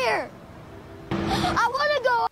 here. I want to go.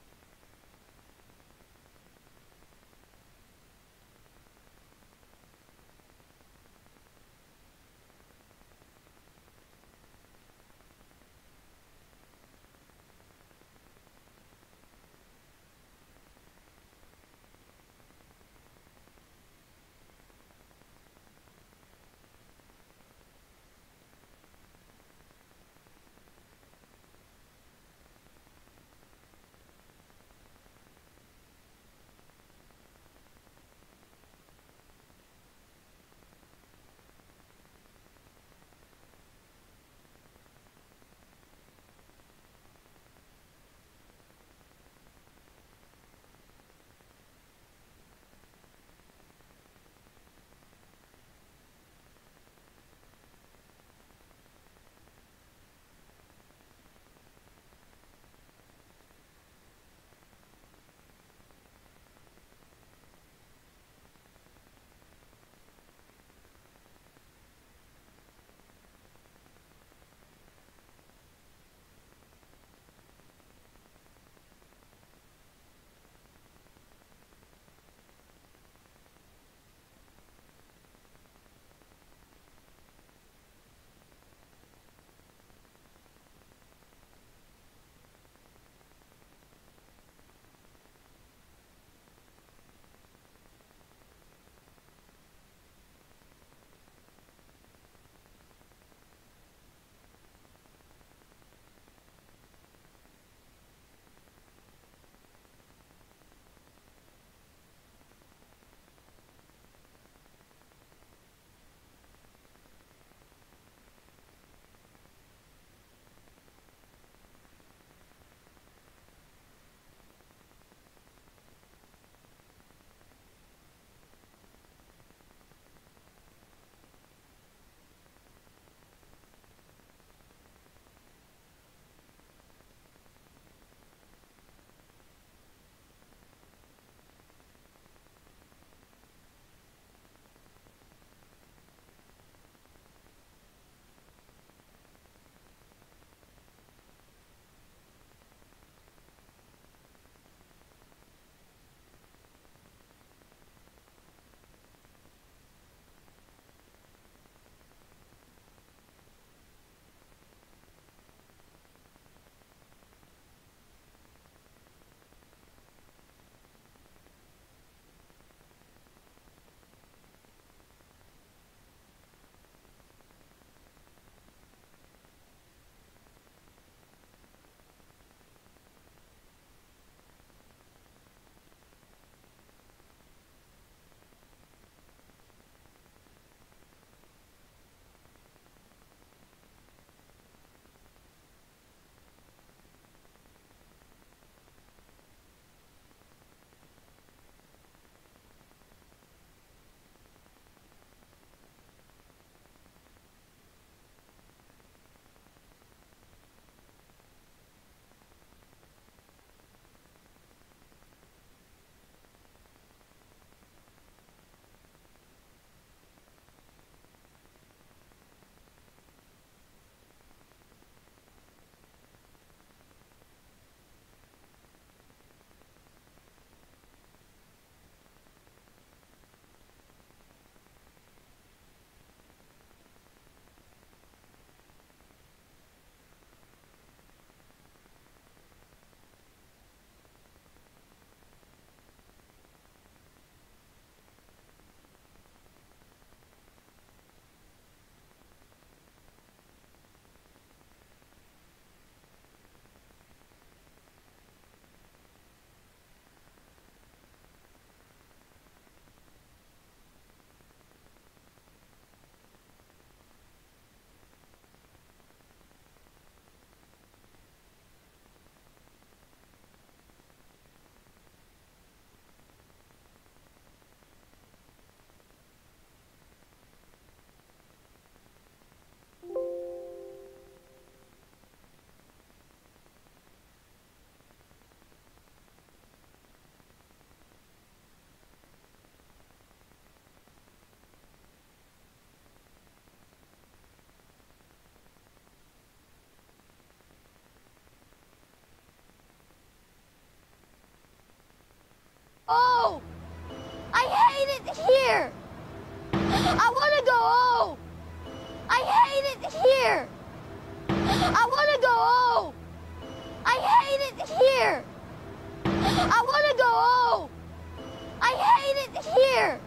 here.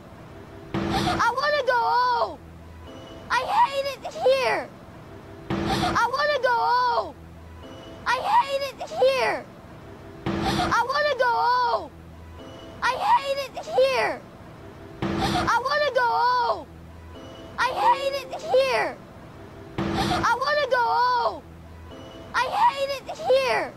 I want to go home. I hate it here. I want to go home. I hate it here. I want to go home. I hate it here. I want to go home. I hate it here. I want to go home. I hate it here.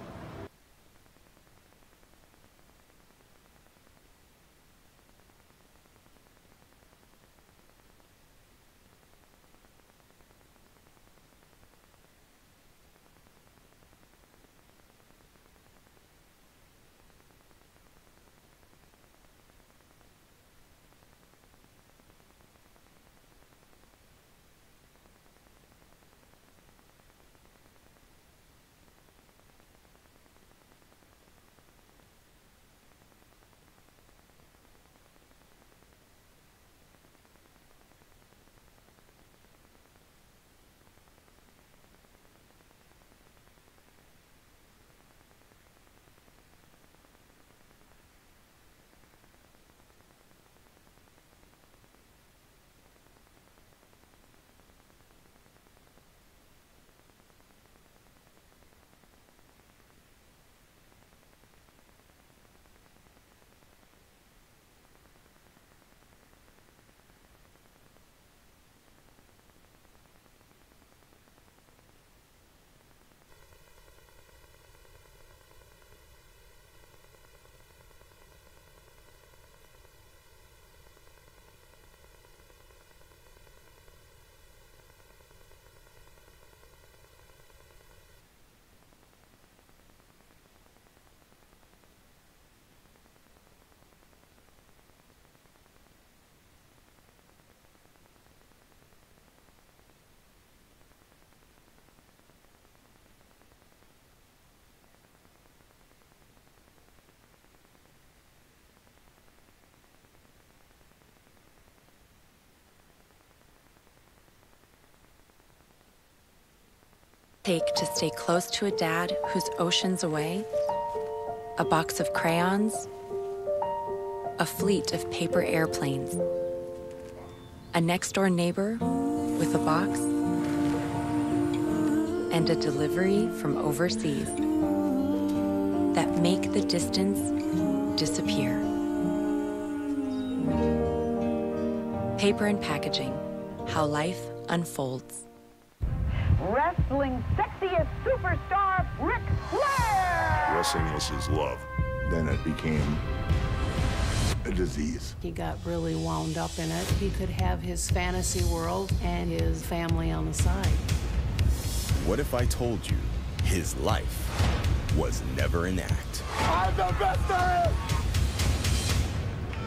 Take to stay close to a dad who's oceans away? A box of crayons? A fleet of paper airplanes? A next-door neighbor with a box? And a delivery from overseas that make the distance disappear. Paper and packaging, how life unfolds. Wrestling sexiest superstar, Ric Flair! Wrestling was his love. Then it became a disease. He got really wound up in it. He could have his fantasy world and his family on the side. What if I told you his life was never an act? I'm the best there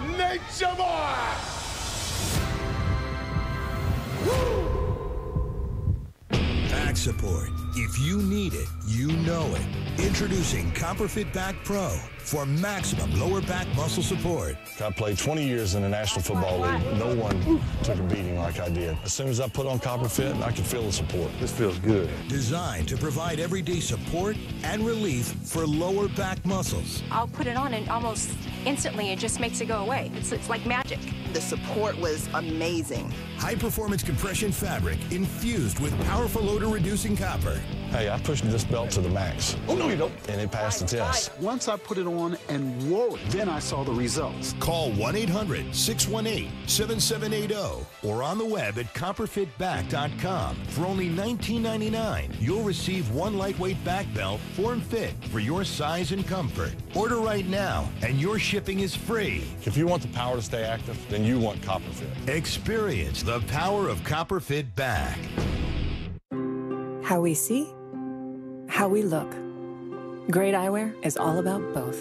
is! Nature Boy! Back support. If you need it, you know it. Introducing CopperFit Back Pro for maximum lower back muscle support. I played 20 years in the National Football League. No one took a beating like I did. As soon as I put on CopperFit, I could feel the support. This feels good. Designed to provide everyday support and relief for lower back muscles. I'll put it on and almost instantly it just makes it go away. It's like magic. The support was amazing. High-performance compression fabric infused with powerful odor-reducing copper. Hey, I pushed this belt to the max. Oh, no, you don't. And it passed the test. Once I put it on and wore it, then I saw the results. Call 1-800-618-7780 or on the web at copperfitback.com. For only $19.99, you'll receive one lightweight back belt, form-fit, for your size and comfort. Order right now, and your shipping is free. If you want the power to stay active, then you want CopperFit. Experience the power of CopperFit Back. How we see, how we look. Great eyewear is all about both.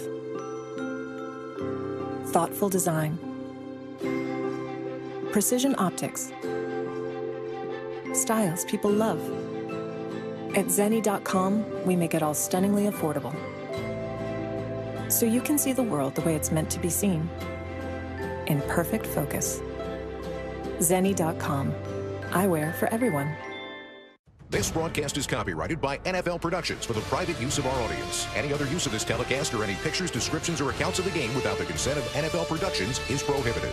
Thoughtful design, precision optics, styles people love. At Zenni.com, we make it all stunningly affordable, so you can see the world the way it's meant to be seen, in perfect focus. Zenni.com, eyewear for everyone. This broadcast is copyrighted by NFL Productions for the private use of our audience. Any other use of this telecast or any pictures, descriptions, or accounts of the game without the consent of NFL Productions is prohibited.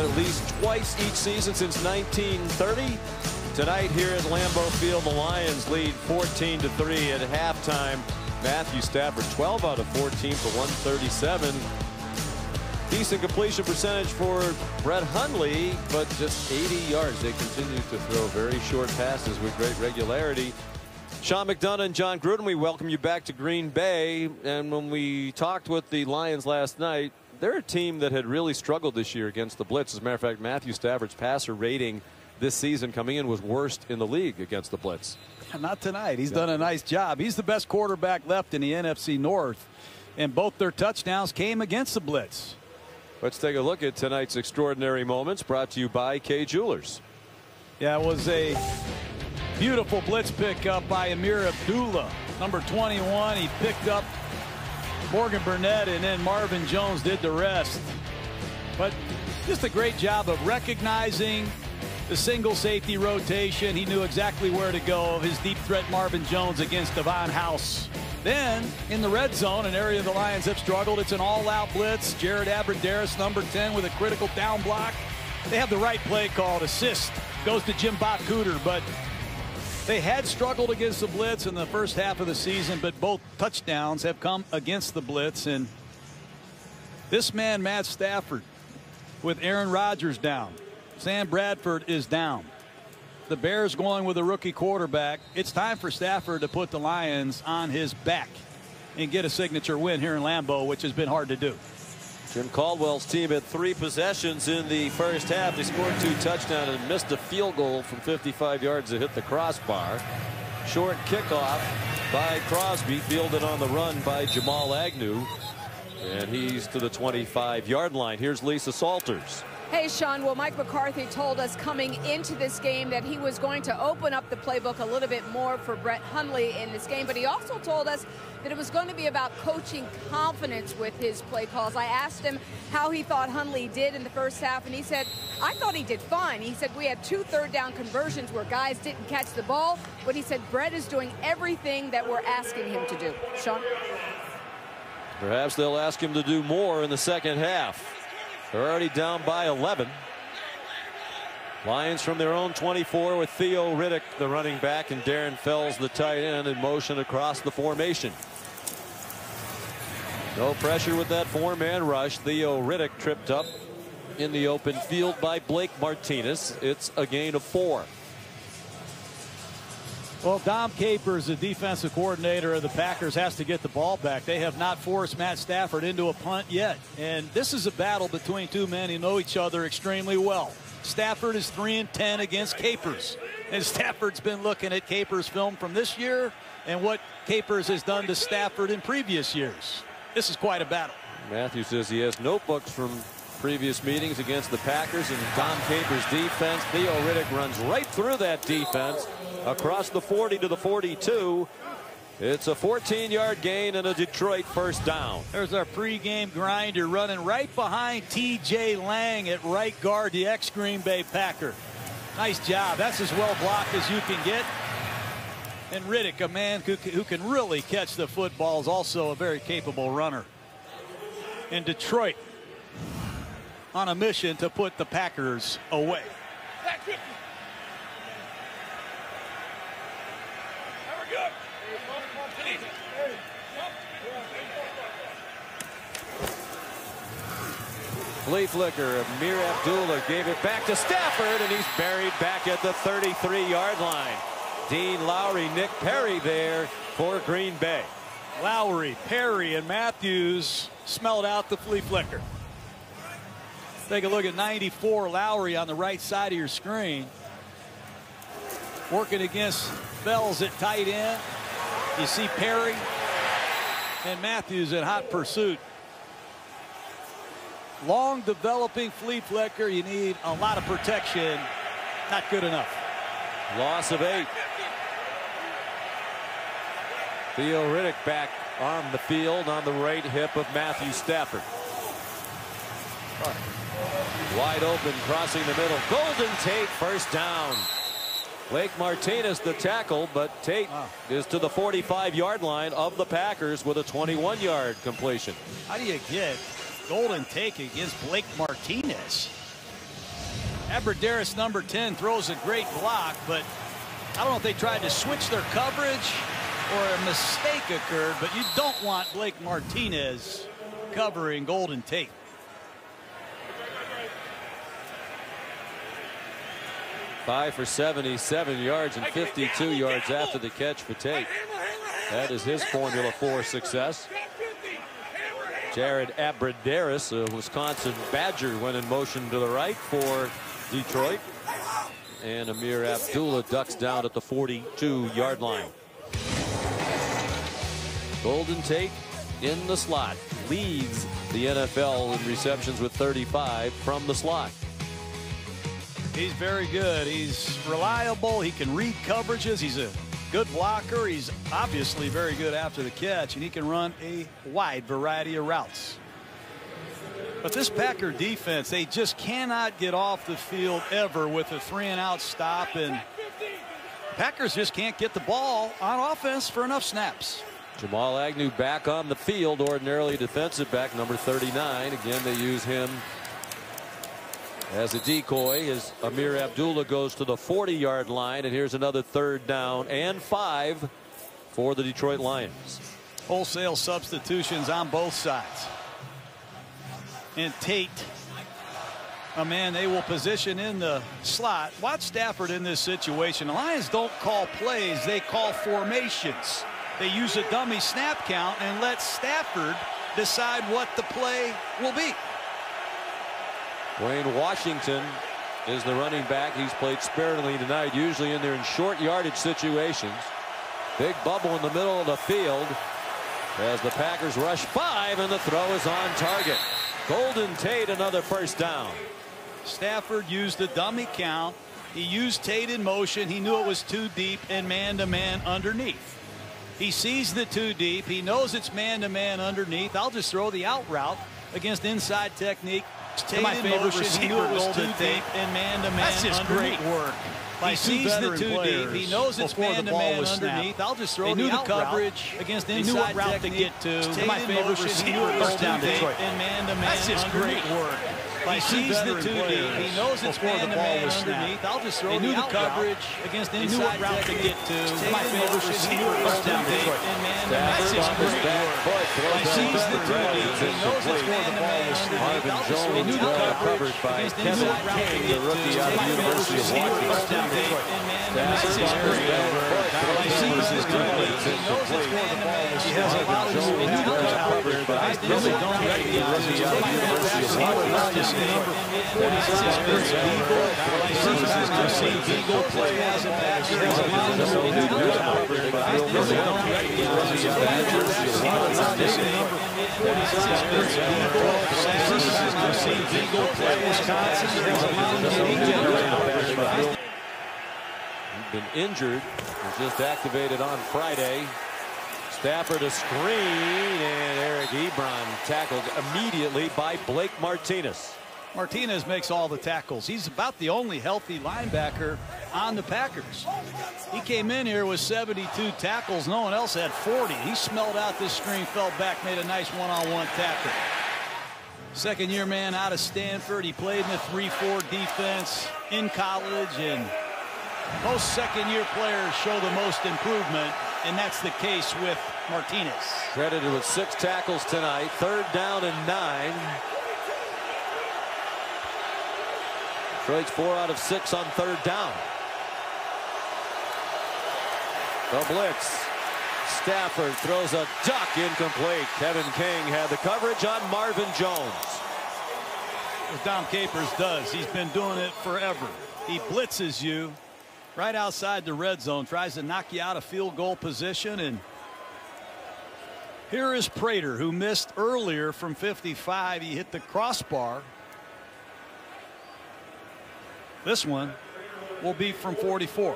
at least twice each season since 1930. Tonight here at Lambeau Field, the Lions lead 14-3 at halftime. Matthew Stafford 12 out of 14 for 137. Decent completion percentage for Brett Hundley, but just 80 yards. They continue to throw very short passes with great regularity. Sean McDonough and John Gruden, we welcome you back to Green Bay. And when we talked with the Lions last night, they're a team that had really struggled this year against the blitz. As a matter of fact, Matthew Stafford's passer rating this season coming in was worst in the league against the blitz. Not tonight. He's done a nice job. He's the best quarterback left in the NFC North, and both their touchdowns came against the blitz. Let's take a look at tonight's extraordinary moments, brought to you by Kay Jewelers. Yeah, it was a beautiful blitz pickup by Amir Abdullah, number 21. He picked up Morgan Burnett, and then Marvin Jones did the rest. But just a great job of recognizing the single safety rotation. He knew exactly where to go. His deep threat Marvin Jones against Devon House. Then in the red zone, an area the Lions have struggled, it's an all-out blitz. Jared Abbrederis, number 10, with a critical down block. They have the right play called. Assist goes to Jim Bob Cooter, but they had struggled against the blitz in the first half of the season, but both touchdowns have come against the blitz. And this man, Matt Stafford, with Aaron Rodgers down, Sam Bradford is down, the Bears going with a rookie quarterback, it's time for Stafford to put the Lions on his back and get a signature win here in Lambeau, which has been hard to do. Jim Caldwell's team had 3 possessions in the first half. They scored 2 touchdowns and missed a field goal from 55 yards that hit the crossbar. Short kickoff by Crosby, fielded on the run by Jamal Agnew, and he's to the 25-yard line. Here's Lisa Salters. Hey, Sean. Well, Mike McCarthy told us coming into this game that he was going to open up the playbook a little bit more for Brett Hundley in this game, but he also told us that it was going to be about coaching confidence with his play calls. I asked him how he thought Hundley did in the first half, and he said, I thought he did fine. He said we had 2 third-down conversions where guys didn't catch the ball, but he said Brett is doing everything that we're asking him to do. Sean? Perhaps they'll ask him to do more in the second half. They're already down by 11. Lions from their own 24 with Theo Riddick, the running back, and Darren Fells, the tight end, in motion across the formation. No pressure with that 4-man rush. Theo Riddick tripped up in the open field by Blake Martinez. It's a gain of 4. Well, Dom Capers, the defensive coordinator of the Packers, has to get the ball back. They have not forced Matt Stafford into a punt yet. And this is a battle between 2 men who know each other extremely well. Stafford is 3-10 against Capers. And Stafford's been looking at Capers' film from this year and what Capers has done to Stafford in previous years. This is quite a battle. Matthew says he has notebooks from previous meetings against the Packers and Dom Capers' defense. Theo Riddick runs right through that defense across the 40 to the 42. It's a 14-yard gain and a Detroit first down. There's our pregame grinder running right behind T.J. Lang at right guard, the ex-Green Bay Packer. Nice job. That's as well blocked as you can get. And Riddick, a man who can really catch the football, is also a very capable runner. And Detroit on a mission to put the Packers away. Flea flicker. Amir Abdullah gave it back to Stafford, and he's buried back at the 33-yard line. Dean Lowry, Nick Perry there for Green Bay. Lowry, Perry, and Matthews smelled out the flea flicker. Take a look at 94, Lowry on the right side of your screen. Working against Fells at tight end. You see Perry and Matthews in hot pursuit. Long developing flea flicker. You need a lot of protection. Not good enough. Loss of 8. Theo Riddick back on the field on the right hip of Matthew Stafford. Wide open, crossing the middle. Golden Tate, first down. Blake Martinez the tackle, but Tate is to the 45-yard line of the Packers with a 21-yard completion. How do you get Golden Tate against Blake Martinez? Abradaris, number 10, throws a great block, but I don't know if they tried to switch their coverage or a mistake occurred, but you don't want Blake Martinez covering Golden Tate. Five for 77 yards and 52 yards after the catch for Tate. That is his formula for success. Jared Abradaris, a Wisconsin Badger, went in motion to the right for Detroit. And Amir Abdullah ducks down at the 42-yard line. Golden Tate in the slot leads the NFL in receptions with 35 from the slot. He's very good. He's reliable. He can read coverages. He's a good blocker. He's obviously very good after the catch, and he can run a wide variety of routes. But this Packer defense, they just cannot get off the field ever with a 3-and-out stop, and Packers just can't get the ball on offense for enough snaps. Jamal Agnew back on the field, ordinarily defensive back, number 39. Again, they use him as a decoy as Amir Abdullah goes to the 40-yard line, and here's another 3rd down and 5 for the Detroit Lions. Wholesale substitutions on both sides. And Tate, a man they will position in the slot. Watch Stafford in this situation. The Lions don't call plays, they call formations. They use a dummy snap count and let Stafford decide what the play will be. Wayne Washington is the running back. He's played sparingly tonight, usually in there in short yardage situations. Big bubble in the middle of the field as the Packers rush 5, and the throw is on target. Golden Tate, another 1st down. Stafford used the dummy count. He used Tate in motion. He knew it was too deep and man-to-man underneath. He sees the too deep. He knows it's man-to-man underneath. I'll just throw the out route against inside technique. Tate my favorite receiver, Golden Tate, and man-to-man. That's just underneath. Great work. He sees the too deep. He knows it's man-to-man underneath. I'll just throw the out coverage against inside route to get to. My favorite receiver, first down Detroit. And man-to-man. That's just great work. He sees the too deep. He knows it's man-to-man underneath. I'll just throw the out coverage against inside route to get to. My favorite receiver, first down Detroit. And man-to-man. That's just great work. He sees the too deep. He knows it's man-to-man underneath. I'll just throw the out coverage against inside route to get to. The rookie out of the University of Washington. He has a lot of coverage, but I really don't like the Eagle play as a Badger. He's a lot of coverage, but I really don't like the Eagle play Wisconsin. He's a lot of been injured, was just activated on Friday. Stafford a screen, and Eric Ebron tackled immediately by Blake Martinez. Martinez makes all the tackles. He's about the only healthy linebacker on the Packers. He came in here with 72 tackles. No one else had 40. He smelled out this screen, fell back, made a nice one-on-one tackle. Second-year man out of Stanford. He played in the 3-4 defense in college, and most second-year players show the most improvement, and that's the case with Martinez. Credited with 6 tackles tonight. 3rd down and 9. Detroit's 4 out of 6 on 3rd down. The blitz. Stafford throws a duck, incomplete. Kevin King had the coverage on Marvin Jones. As Dom Capers does. He's been doing it forever. He blitzes you right outside the red zone, tries to knock you out of field goal position, and here is Prater, who missed earlier from 55. He hit the crossbar. This one will be from 44.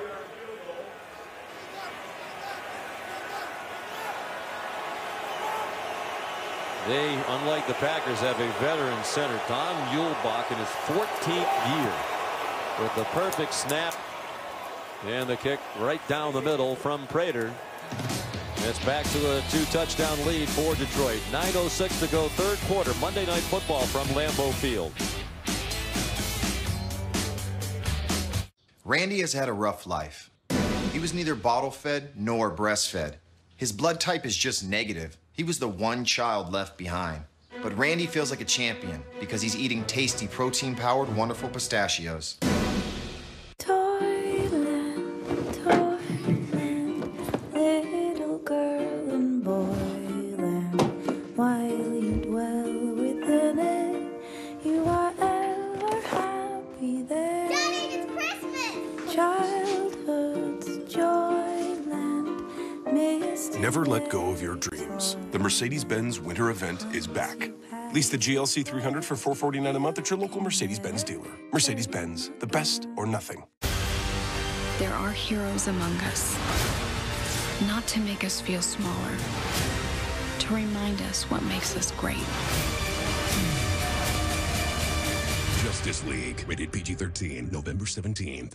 They, unlike the Packers, have a veteran center, Don Muehlbach, in his 14th year, with the perfect snap and the kick right down the middle from Prater. It's back to a 2-touchdown lead for Detroit. 9:06 to go, 3rd quarter. Monday Night Football from Lambeau Field. Randy has had a rough life. He was neither bottle-fed nor breastfed. His blood type is just negative. He was the one child left behind. But Randy feels like a champion because he's eating tasty, protein-powered, wonderful pistachios. Toyland, Toyland, little girl in boyland, while you dwell within it, you are ever happy there. Daddy, it's Christmas! Childhood's joyland, misty. Never let go of your dreams. The Mercedes-Benz Winter Event is back. Lease the GLC 300 for $449 a month at your local Mercedes-Benz dealer. Mercedes-Benz, the best or nothing. There are heroes among us, not to make us feel smaller, to remind us what makes us great. Justice League, rated PG-13, November 17th.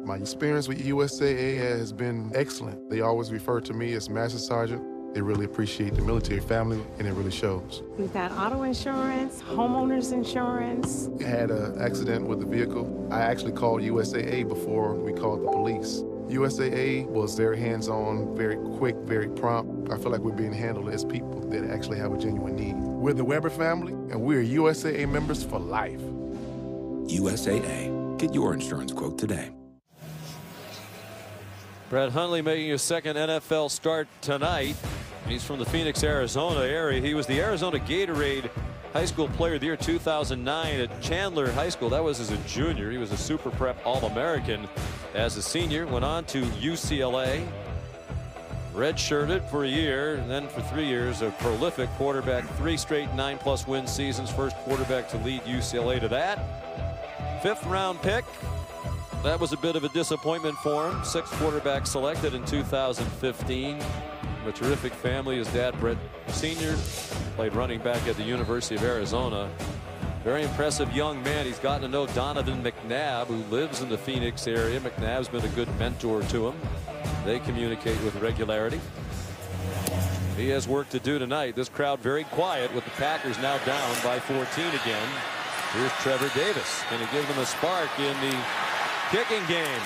My experience with USAA has been excellent. They always refer to me as Master Sergeant. They really appreciate the military family, and it really shows. We've got auto insurance, homeowners insurance. I had an accident with the vehicle. I actually called USAA before we called the police. USAA was very hands-on, very quick, very prompt. I feel like we're being handled as people that actually have a genuine need. We're the Weber family, and we're USAA members for life. USAA. Get your insurance quote today. Brett Hundley making his second NFL start tonight. He's from the Phoenix, Arizona area. He was the Arizona Gatorade High School Player of the Year 2009 at Chandler High School. That was as a junior. He was a Super Prep All-American as a senior. Went on to UCLA. Redshirted for a year, and then for 3 years a prolific quarterback. 3 straight 9+ win seasons. First quarterback to lead UCLA to that. 5th round pick. That was a bit of a disappointment for him. 6th quarterback selected in 2015. From a terrific family. His dad, Brett Sr., played running back at the University of Arizona. Very impressive young man. He's gotten to know Donovan McNabb, who lives in the Phoenix area. McNabb's been a good mentor to him. They communicate with regularity. He has work to do tonight. This crowd very quiet with the Packers now down by 14 again. Here's Trevor Davis. Going to give them a spark in the kicking game.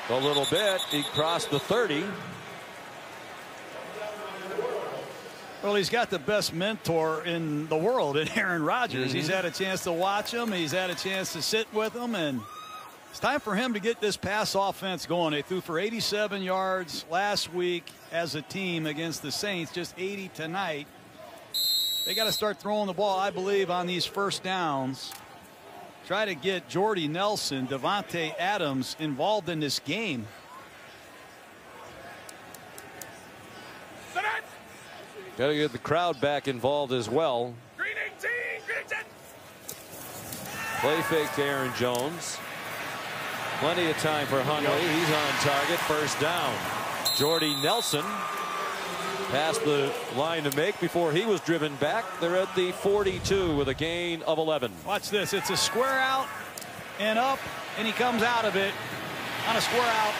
A little bit. He crossed the 30. Well, he's got the best mentor in the world in Aaron Rodgers. He's had a chance to watch him. He's had a chance to sit with him. And it's time for him to get this pass offense going. They threw for 87 yards last week as a team against the Saints. Just 80 tonight. They got to start throwing the ball, I believe, on these first downs. Try to get Jordy Nelson, Devontae Adams involved in this game. Got to get the crowd back involved as well. Play fake to Aaron Jones. Plenty of time for Hundley. He's on target. First down. Jordy Nelson past the line to make before he was driven back. They're at the 42 with a gain of 11. Watch this. It's a square out and up, and he comes out of it on a square out.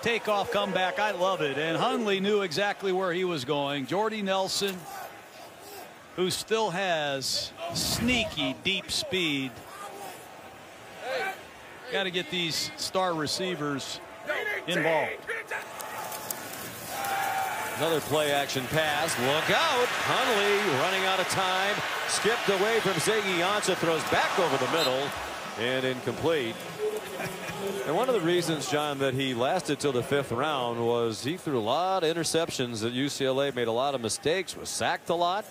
Takeoff, comeback. I love it. And Hundley knew exactly where he was going. Jordy Nelson, who still has sneaky deep speed. Got to get these star receivers involved. Another play action pass. Look out. Hundley running out of time. Skipped away from Ziggy Ansah. Throws back over the middle and incomplete. And one of the reasons, John, that he lasted till the 5th round was he threw a lot of interceptions at UCLA, made a lot of mistakes, was sacked a lot.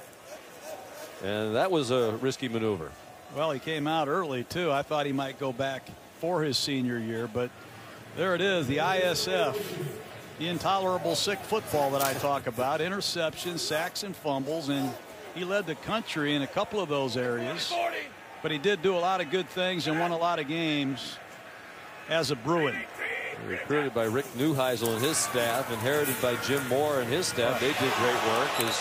And that was a risky maneuver. Well, he came out early, too. I thought he might go back for his senior year, but there it is, the ISF, the intolerable sick football that I talk about. Interceptions, sacks, and fumbles, and he led the country in a couple of those areas. But he did do a lot of good things and won a lot of games as a Bruin. Recruited by Rick Neuheisel and his staff, inherited by Jim Moore and his staff. They did great work. His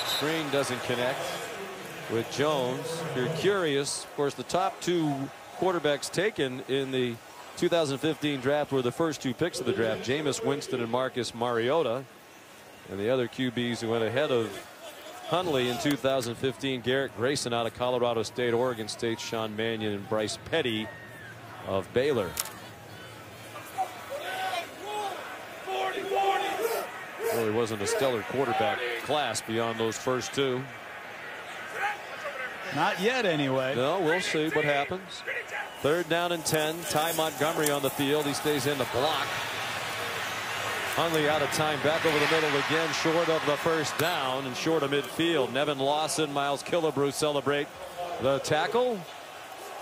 screen doesn't connect with Jones. If you're curious, of course, the top 2 quarterbacks taken in the 2015 draft were the first 2 picks of the draft, Jameis Winston and Marcus Mariota. And the other QBs who went ahead of Hundley in 2015, Garrett Grayson out of Colorado State, Oregon State, Sean Mannion and Bryce Petty of Baylor. Really wasn't a stellar quarterback class beyond those first 2. Not yet, anyway. No, we'll see what happens. 3rd down and 10. Ty Montgomery on the field. He stays in the block. Hundley out of time, back over the middle again, short of the first down and short of midfield. Nevin Lawson, Miles Killebrew celebrate the tackle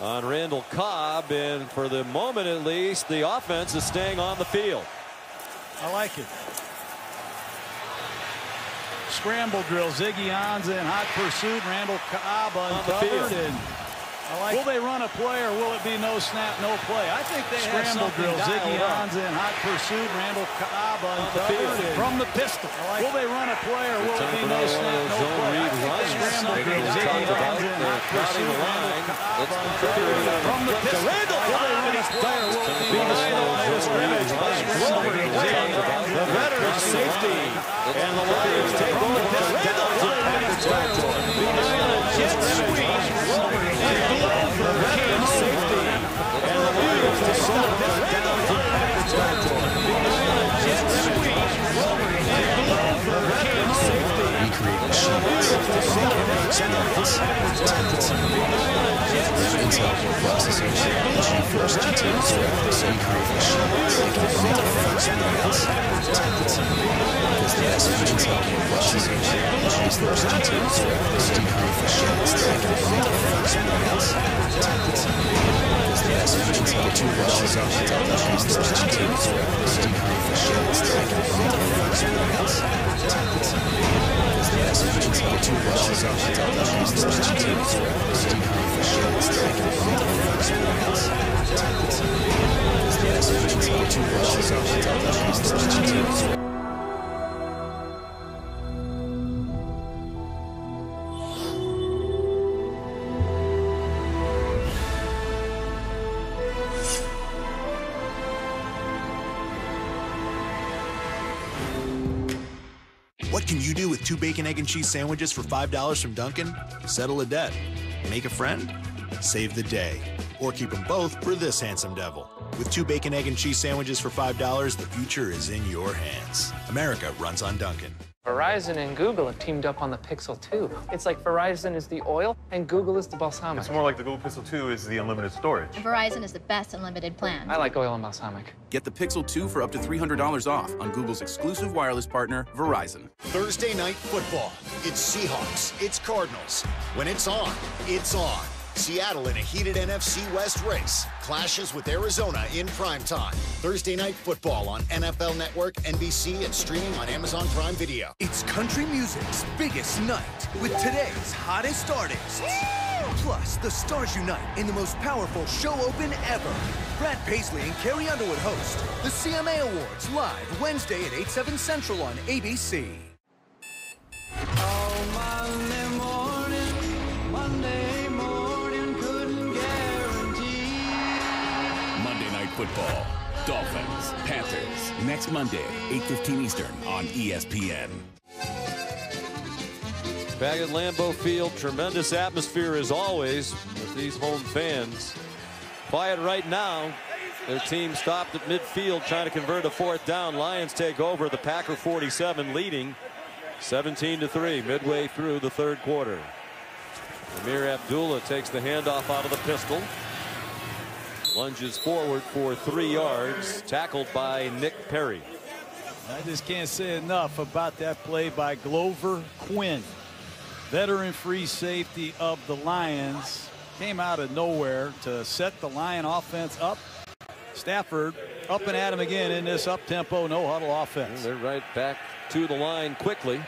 on Randall Cobb, and for the moment at least, the offense is staying on the field. I like it. Scramble drill. Ziggy Ansah in hot pursuit. Randall Cobb uncovered. And will they run a play or will it be no snap, no play? I think they scramble drill. Ziggy Ansah in hot pursuit. Randall Cobb uncovered from the pistol. Will they run a play or will it be no snap, no play? Scramble drill. Ziggy Ansah in hot pursuit. Randall Cobb uncovered from the pistol. Will they run a play or will it be no snap? The veteran safety. And the Lions take over the Packers territory. Jet sweep. And Glover came safety. And the Lions take over the Packers territory. Jet sweep. And Glover came safety. We create machines, experience, tendency, intel, processing, G-force, GTs, graphics. We create machines that can make it for experience, tendency. Because the best intel, processing, G-force, GTs, graphics. Decode machines that can make it for experience, tendency. Because the best intel, $2 off, G-force, GTs, graphics. Decode machines that can make it for experience, tendency. Yes, $2 off the top of these first GTs graphics. Decode machines that can make it for experience, tendency. Yes, $2 off the top of these first GTs. What can you do with 2 bacon, egg, and cheese sandwiches for $5 from Dunkin'? Settle a debt, make a friend, save the day, or keep them both for this handsome devil. With 2 bacon, egg, and cheese sandwiches for $5, the future is in your hands. America runs on Dunkin'. Verizon and Google have teamed up on the Pixel 2. It's like Verizon is the oil and Google is the balsamic. It's more like the Google Pixel 2 is the unlimited storage. Verizon is the best unlimited plan. I like oil and balsamic. Get the Pixel 2 for up to $300 off on Google's exclusive wireless partner, Verizon. Thursday night football. It's Seahawks. It's Cardinals. When it's on, it's on. Seattle in a heated NFC West race clashes with Arizona in primetime. Thursday night football on NFL Network, NBC, and streaming on Amazon Prime Video. It's country music's biggest night with today's hottest artists. Plus, the stars unite in the most powerful show open ever. Brad Paisley and Carrie Underwood host the CMA Awards live Wednesday at 8/7 Central on ABC. Football, Dolphins, Panthers, next Monday, 8:15 Eastern on ESPN. Back at Lambeau Field, tremendous atmosphere as always with these home fans. Quiet right now. Their team stopped at midfield trying to convert a 4th down. Lions take over, the Packer 47 leading 17-3 midway through the 3rd quarter. Amir Abdullah takes the handoff out of the pistol. Lunges forward for 3 yards, tackled by Nick Perry. I just can't say enough about that play by Glover Quinn. Veteran free safety of the Lions. Came out of nowhere to set the Lion offense up. Stafford up and at him again in this up-tempo, no-huddle offense. And they're right back to the line quickly.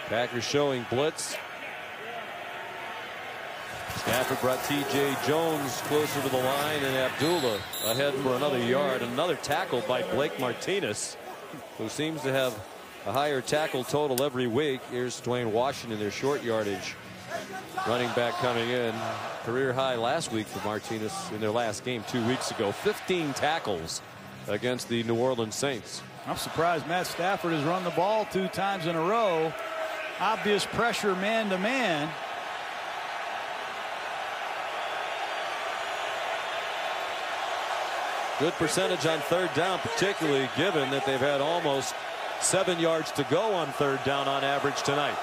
Packers showing blitz. Stafford brought T.J. Jones closer to the line, and Abdullah ahead for another yard. Another tackle by Blake Martinez, who seems to have a higher tackle total every week. Here's Dwayne Washington, their short yardage running back coming in. Career high last week for Martinez in their last game 2 weeks ago. 15 tackles against the New Orleans Saints. I'm surprised Matt Stafford has run the ball 2 times in a row. Obvious pressure man to man. Good percentage on 3rd down, particularly given that they've had almost 7 yards to go on 3rd down on average tonight.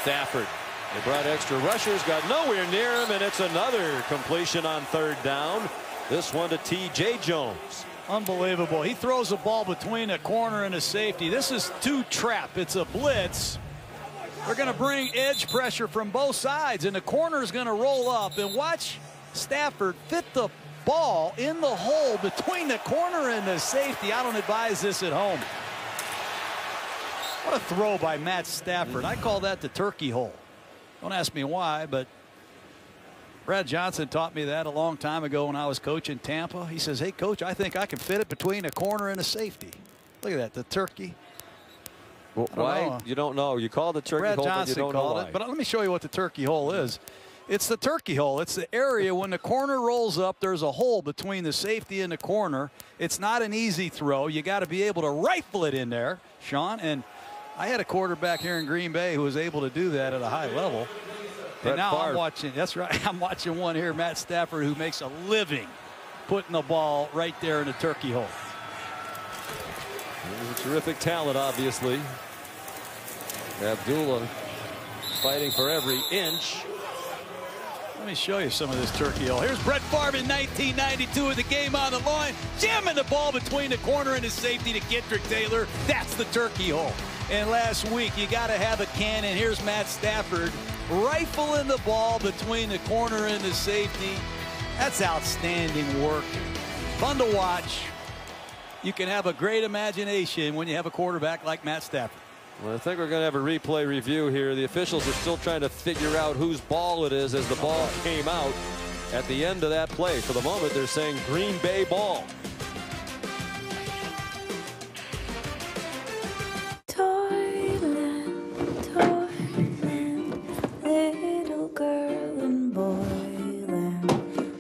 Stafford, they brought extra rushers, got nowhere near him, and it's another completion on 3rd down. This one to T.J. Jones. Unbelievable. He throws a ball between a corner and a safety. This is 2 trap. It's a blitz. They're going to bring edge pressure from both sides, and the corner is going to roll up. And watch Stafford fit the ball in the hole between the corner and the safety. I don't advise this at home. What a throw by Matt Stafford. I call that the turkey hole. Don't ask me why, but Brad Johnson taught me that a long time ago when I was coaching Tampa. He says, hey, coach, I think I can fit it between a corner and a safety. Look at that, the turkey. Well, why? You don't know. You call it the turkey hole, but you don't know why. But let me show you what the turkey hole is. It's the turkey hole. It's the area when the corner rolls up, there's a hole between the safety and the corner. It's not an easy throw. You got to be able to rifle it in there, Sean. And I had a quarterback here in Green Bay who was able to do that at a high level. And now I'm watching, that's right, I'm watching one here, Matt Stafford, who makes a living putting the ball right there in the turkey hole. He's a terrific talent, obviously. Abdullah fighting for every inch. Let me show you some of this turkey hole. Here's Brett Favre in 1992 with the game on the line, jamming the ball between the corner and the safety to Kendrick Taylor. That's the turkey hole. And last week, you got to have a cannon. Here's Matt Stafford rifling the ball between the corner and the safety. That's outstanding work. Fun to watch. You can have a great imagination when you have a quarterback like Matt Stafford. Well, I think we're going to have a replay review here. The officials are still trying to figure out whose ball it is as the ball came out at the end of that play. For the moment, they're saying Green Bay ball. Little girl and boyland,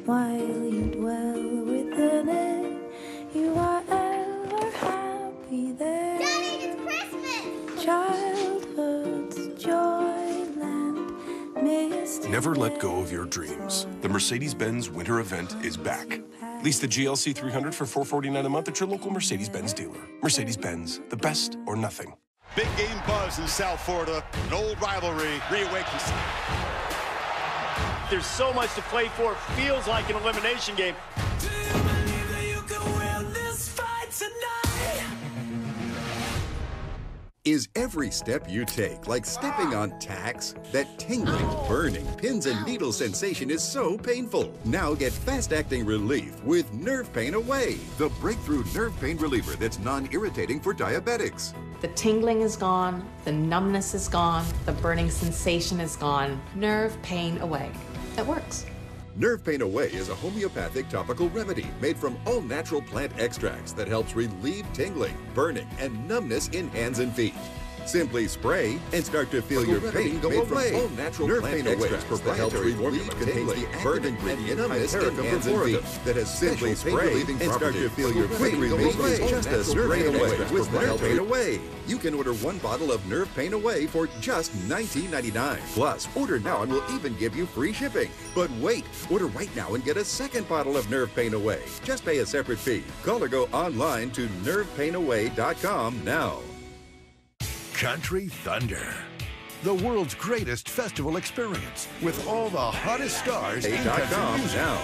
while you dwell within it, you are ever happy there. Daddy, it's Christmas! Childhood's joyland, misty. Never let go of your dreams. The Mercedes-Benz winter event is back. Lease the GLC 300 for $449 a month at your local Mercedes-Benz dealer. Mercedes-Benz, the best or nothing. Big game buzz in South Florida. An old rivalry reawakens. There's so much to play for. It feels like an elimination game. Do you believe that you can win this fight tonight? Is every step you take like stepping on tacks? That tingling, burning, pins and needle sensation is so painful. Now get fast-acting relief with Nerve Pain Away, the breakthrough nerve pain reliever that's non-irritating for diabetics. The tingling is gone, the numbness is gone, the burning sensation is gone. Nerve Pain Away. It works. Nerve Pain Away is a homeopathic topical remedy made from all-natural plant extracts that helps relieve tingling, burning, and numbness in hands and feet. Simply spray and start to feel your pain go away. All natural Nerve Pain Away that helps relieve tingling, burning, and numbness in hands and feet. That has simply spray and start to feel your pain go away. Just a spray away with Nerve Pain Away. You can order 1 bottle of Nerve Pain Away for just $19.99. Plus, order now and we'll even give you free shipping. But wait, order right now and get a 2nd bottle of Nerve Pain Away. Just pay a separate fee. Call or go online to nervepainaway.com now. Country Thunder, the world's greatest festival experience with all the hottest stars in country music. Now.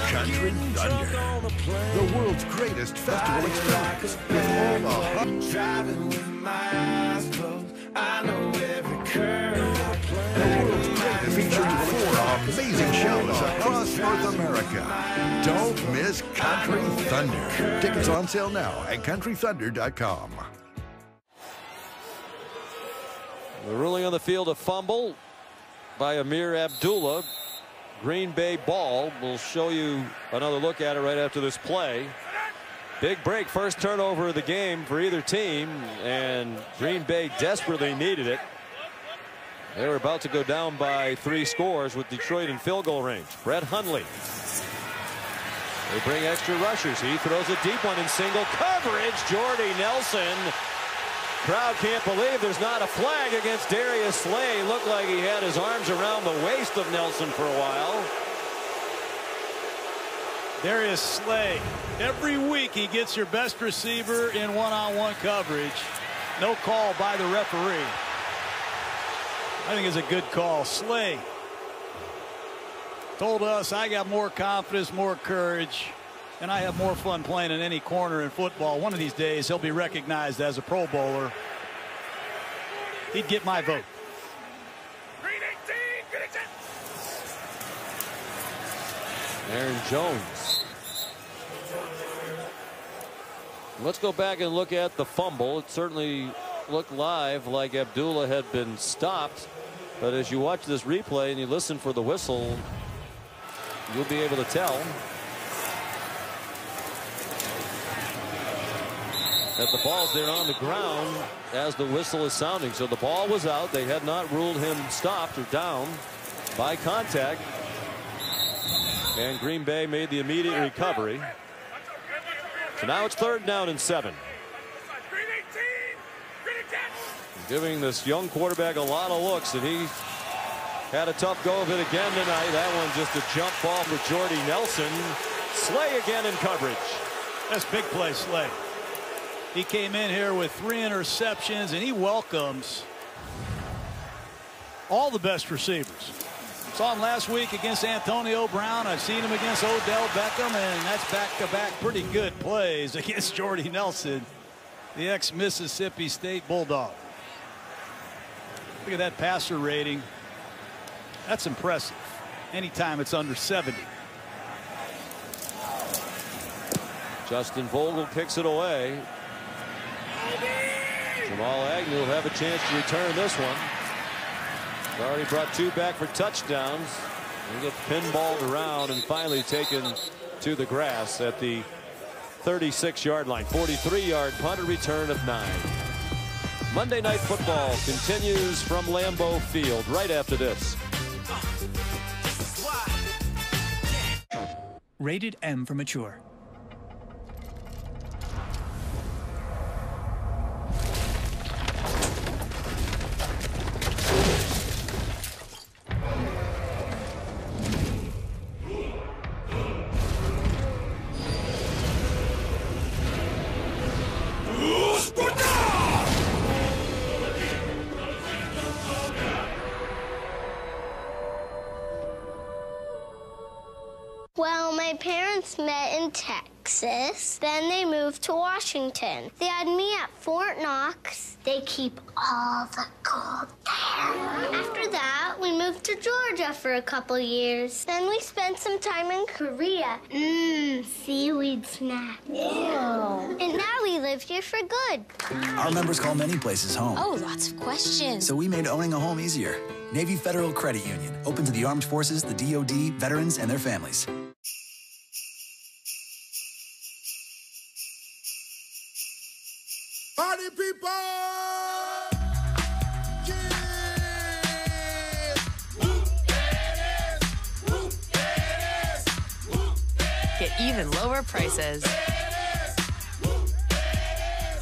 Country Thunder, the world's greatest festival experience with all the hot. Driving with my eyes closed, I know every curve. The world's greatest featuring 4 amazing shows across North America. Don't miss Country Thunder. Tickets on sale now at countrythunder.com. The ruling on the field, a fumble by Amir Abdullah. Green Bay ball. We'll show you another look at it right after this play. Big break, first turnover of the game for either team, and Green Bay desperately needed it. They were about to go down by 3 scores with Detroit in field goal range. Brett Hundley. They bring extra rushers. He throws a deep one in single coverage. Jordy Nelson. Crowd can't believe there's not a flag against Darius Slay. Looked like he had his arms around the waist of Nelson for a while. Darius Slay. Every week he gets your best receiver in one-on-one coverage. No call by the referee. I think it's a good call. Slay told us, I got more confidence, more courage, and I have more fun playing in any corner in football. One of these days he'll be recognized as a Pro Bowler. He'd get my vote. Aaron Jones. Let's go back and look at the fumble. It certainly looked live like Abdullah had been stopped, but as you watch this replay and you listen for the whistle, you'll be able to tell that the ball's there on the ground as the whistle is sounding. So the ball was out. They had not ruled him stopped or down by contact, and Green Bay made the immediate recovery. So now it's 3rd down and 7. Giving this young quarterback a lot of looks, and he had a tough go of it again tonight. That one just a jump ball for Jordy Nelson. Slay again in coverage. That's big play, Slay. He came in here with 3 interceptions, and he welcomes all the best receivers. Saw him last week against Antonio Brown. I've seen him against Odell Beckham, and that's back-to-back pretty good plays against Jordy Nelson, the ex-Mississippi State Bulldog. Look at that passer rating. That's impressive. Anytime it's under 70. Justin Vogel picks it away. Jamal Agnew will have a chance to return this one. He's already brought 2 back for touchdowns. He gets pinballed around and finally taken to the grass at the 36-yard line. 43-yard punt, a return of 9. Monday Night Football continues from Lambeau Field right after this. Rated M for mature. Well, my parents met in Texas. Then they moved to Washington. They had me at Fort Knox. They keep all the gold there. After that, we moved to Georgia for a couple years. Then we spent some time in Korea. Seaweed snack. Ew. And now we live here for good. Our members call many places home. Oh, lots of questions. So we made owning a home easier. Navy Federal Credit Union, open to the armed forces, the DoD, veterans, and their families. Party people! Get even lower prices.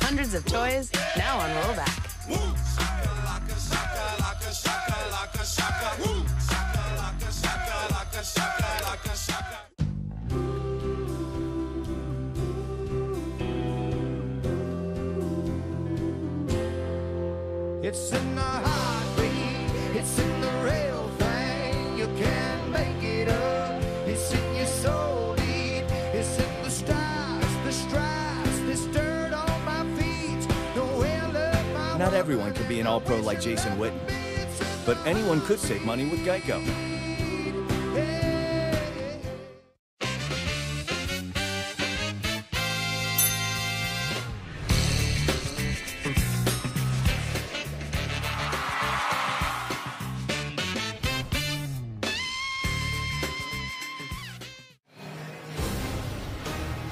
Hundreds of toys now on rollback. It's in the heartbeat, it's in the real thing. You can't make it up. It's in your soul, it's in the stars, the stripes, this dirt on my feet. The will of my Not everyone can be an all-pro like Jason Witten, but anyone could save money with Geico.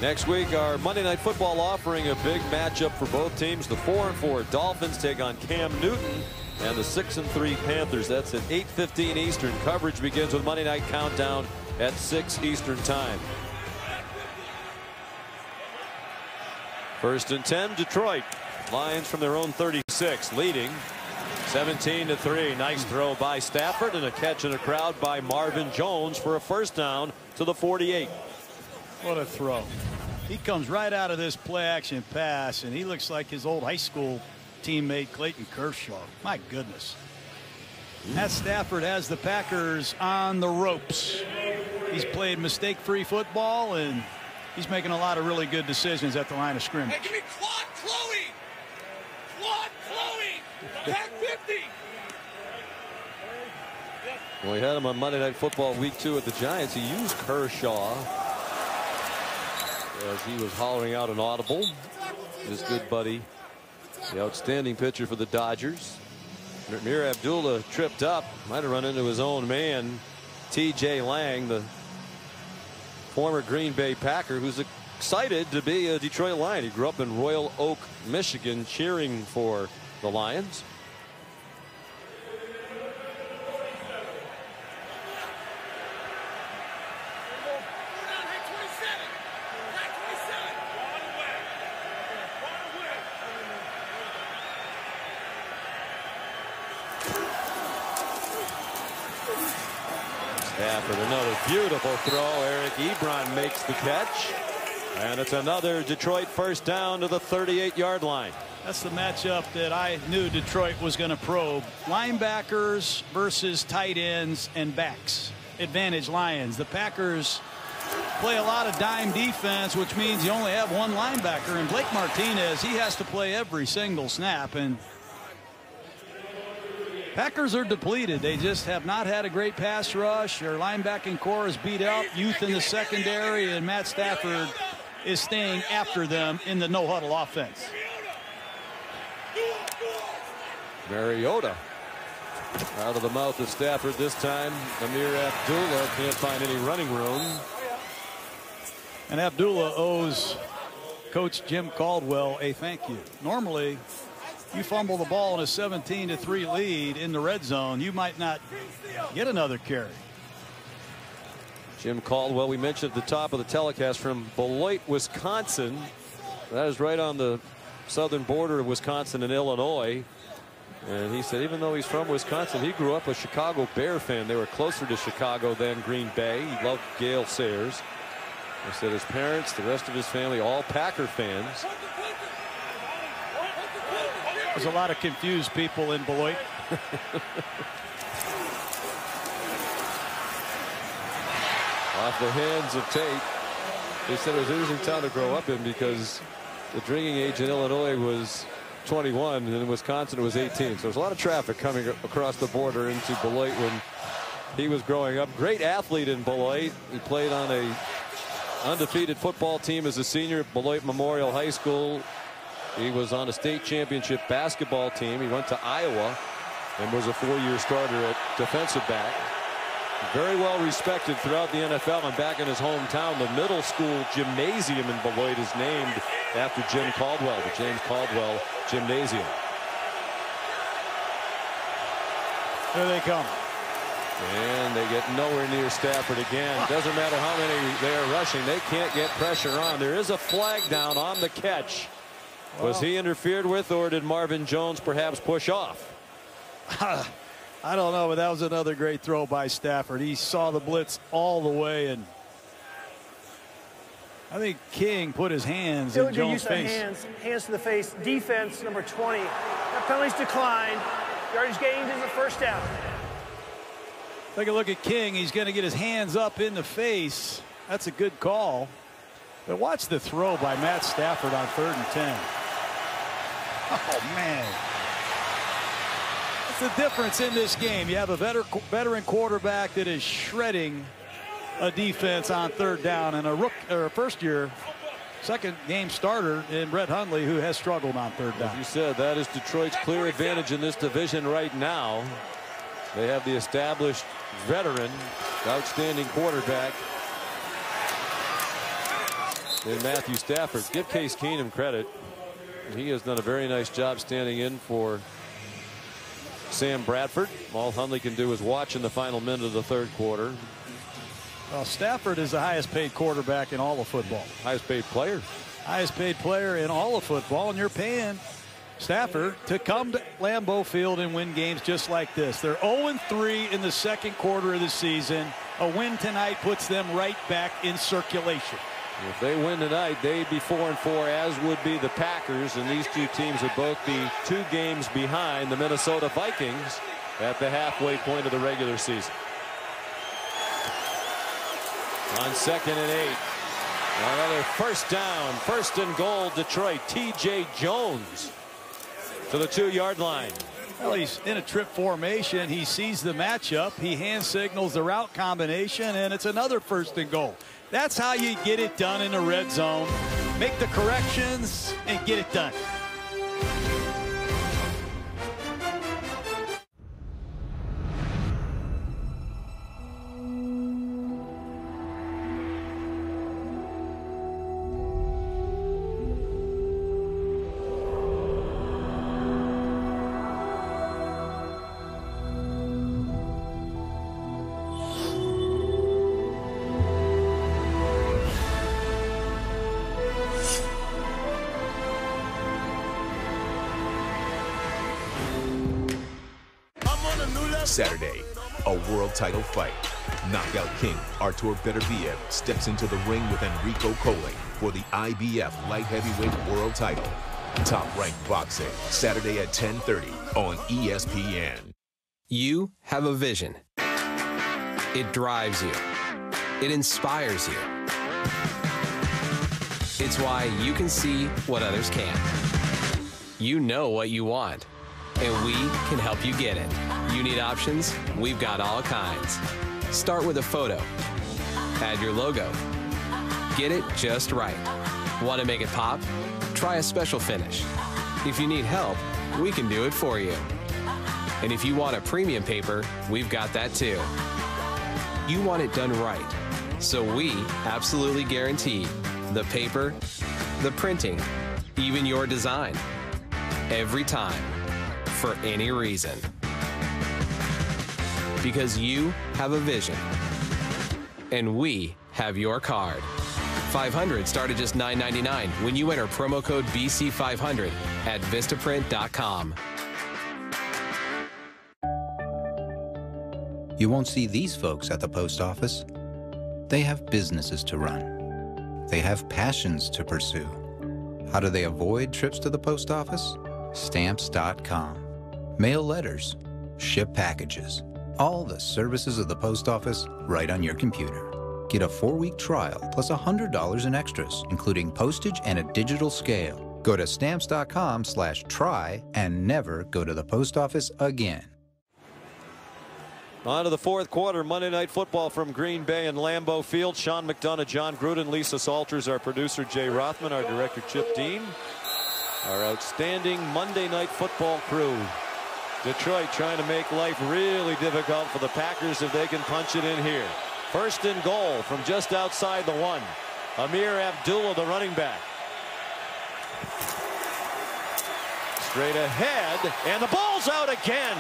Next week, our Monday Night Football offering a big matchup for both teams. The 4-4 Dolphins take on Cam Newton and the 6-3 Panthers. That's at 8:15 Eastern. Coverage begins with Monday Night Countdown at 6 Eastern time. 1st and 10, Detroit. Lions from their own 36, leading 17-3. Nice throw by Stafford and a catch in the crowd by Marvin Jones for a first down to the 48. What a throw. He comes right out of this play action pass, and he looks like his old high school teammate Clayton Kershaw. My goodness. Matt Stafford has the Packers on the ropes. He's played mistake-free football, and he's making a lot of really good decisions at the line of scrimmage. Hey, give me Claude Chloe. Claude Chloe. Back 50. Well, we had him on Monday Night Football Week 2 at the Giants. He used Kershaw as he was hollering out an audible. His good buddy, the outstanding pitcher for the Dodgers. Amir Abdullah tripped up, might have run into his own man, T.J. Lang, the former Green Bay Packer, who's excited to be a Detroit Lion. He grew up in Royal Oak, Michigan, cheering for the Lions. Stafford, another beautiful throw. Eric Ebron makes the catch. And it's another Detroit first down to the 38-yard line. That's the matchup that I knew Detroit was going to probe. Linebackers versus tight ends and backs. Advantage Lions. The Packers play a lot of dime defense, which means you only have one linebacker. And Blake Martinez, he has to play every single snap. And Packers are depleted. They just have not had a great pass rush. Their linebacking core is beat up. Youth in the secondary, and Matt Stafford is staying after them in the no-huddle offense. Mariota out of the mouth of Stafford this time. Amir Abdullah can't find any running room. And Abdullah owes Coach Jim Caldwell a thank you. Normally, you fumble the ball in a 17-3 lead in the red zone, you might not get another carry. Jim Caldwell, we mentioned at the top of the telecast, from Beloit, Wisconsin. That is right on the southern border of Wisconsin and Illinois. And he said even though he's from Wisconsin, he grew up a Chicago Bear fan. They were closer to Chicago than Green Bay. He loved Gale Sayers. He said his parents, the rest of his family, all Packer fans. There's a lot of confused people in Beloit. Off the hands of Tate. They said it was an interesting town to grow up in because the drinking age in Illinois was 21 and in Wisconsin it was 18. So there's a lot of traffic coming across the border into Beloit when he was growing up. Great athlete in Beloit. He played on a undefeated football team as a senior at Beloit Memorial High School. He was on a state championship basketball team. He went to Iowa and was a 4-year starter at defensive back. Very well respected throughout the NFL and back in his hometown. The middle school gymnasium in Beloit is named after Jim Caldwell, the James Caldwell Gymnasium. Here they come. And they get nowhere near Stafford again. Doesn't matter how many they are rushing. They can't get pressure on. There is a flag down on the catch. Was he interfered with, or did Marvin Jones perhaps push off? I don't know, but that was another great throw by Stafford. He saw the blitz all the way, and I think King put his hands in Jones' face. Hands to the face. Defense, number 20. That penalty's declined. Yardage gained is a first down. Take a look at King. He's going to get his hands up in the face. That's a good call. But watch the throw by Matt Stafford on 3rd and 10. Oh, man. That's the difference in this game. You have a veteran quarterback that is shredding a defense on 3rd down, and a first-year, second-game starter in Brett Hundley, who has struggled on 3rd down. As you said, that is Detroit's clear advantage in this division right now. They have the established veteran, outstanding quarterback. in Matthew Stafford. Give Case Keenum credit. He has done a very nice job standing in for Sam Bradford. All Hundley can do is watch in the final minute of the third quarter. Well, Stafford is the highest paid quarterback in all of football. Highest paid player. Highest paid player in all of football, and you're paying Stafford to come to Lambeau Field and win games just like this. They're 0-3 in the second quarter of the season. A win tonight puts them right back in circulation. If they win tonight, they'd be 4-4, as would be the Packers, and these two teams would both be 2 games behind the Minnesota Vikings at the halfway point of the regular season. On 2nd and 8. Another first down, 1st and goal, Detroit. T.J. Jones to the 2-yard line. Well, he's in a trip formation. He sees the matchup. He hand signals the route combination, and it's another 1st and goal. That's how you get it done in the red zone. Make the corrections and get it done. Saturday, a world title fight. Knockout king Artur Beterbiev steps into the ring with Enrico Colling for the IBF light heavyweight world title. Top-ranked boxing, Saturday at 10:30 on ESPN. You have a vision. It drives you. It inspires you. It's why you can see what others can't. You know what you want, and we can help you get it. You need options? We've got all kinds. Start with a photo. Add your logo. Get it just right. Want to make it pop? Try a special finish. If you need help, we can do it for you. And if you want a premium paper, we've got that too. You want it done right, so we absolutely guarantee the paper, the printing, even your design. Every time, for any reason. Because you have a vision, and we have your card. 500 start at just $9.99 when you enter promo code BC500 at Vistaprint.com. You won't see these folks at the post office. They have businesses to run. They have passions to pursue. How do they avoid trips to the post office? Stamps.com. Mail letters, ship packages, all the services of the post office right on your computer. Get a 4-week trial plus $100 in extras, including postage and a digital scale. Go to stamps.com/try and never go to the post office again. On to the fourth quarter. Monday Night Football from Green Bay and Lambeau Field. Sean McDonough, John Gruden, Lisa Salters, our producer Jay Rothman, our director Chip Dean, our outstanding Monday Night Football crew. Detroit trying to make life really difficult for the Packers if they can punch it in here. 1st and goal from just outside the 1. Amir Abdullah, the running back. Straight ahead, and the ball's out again.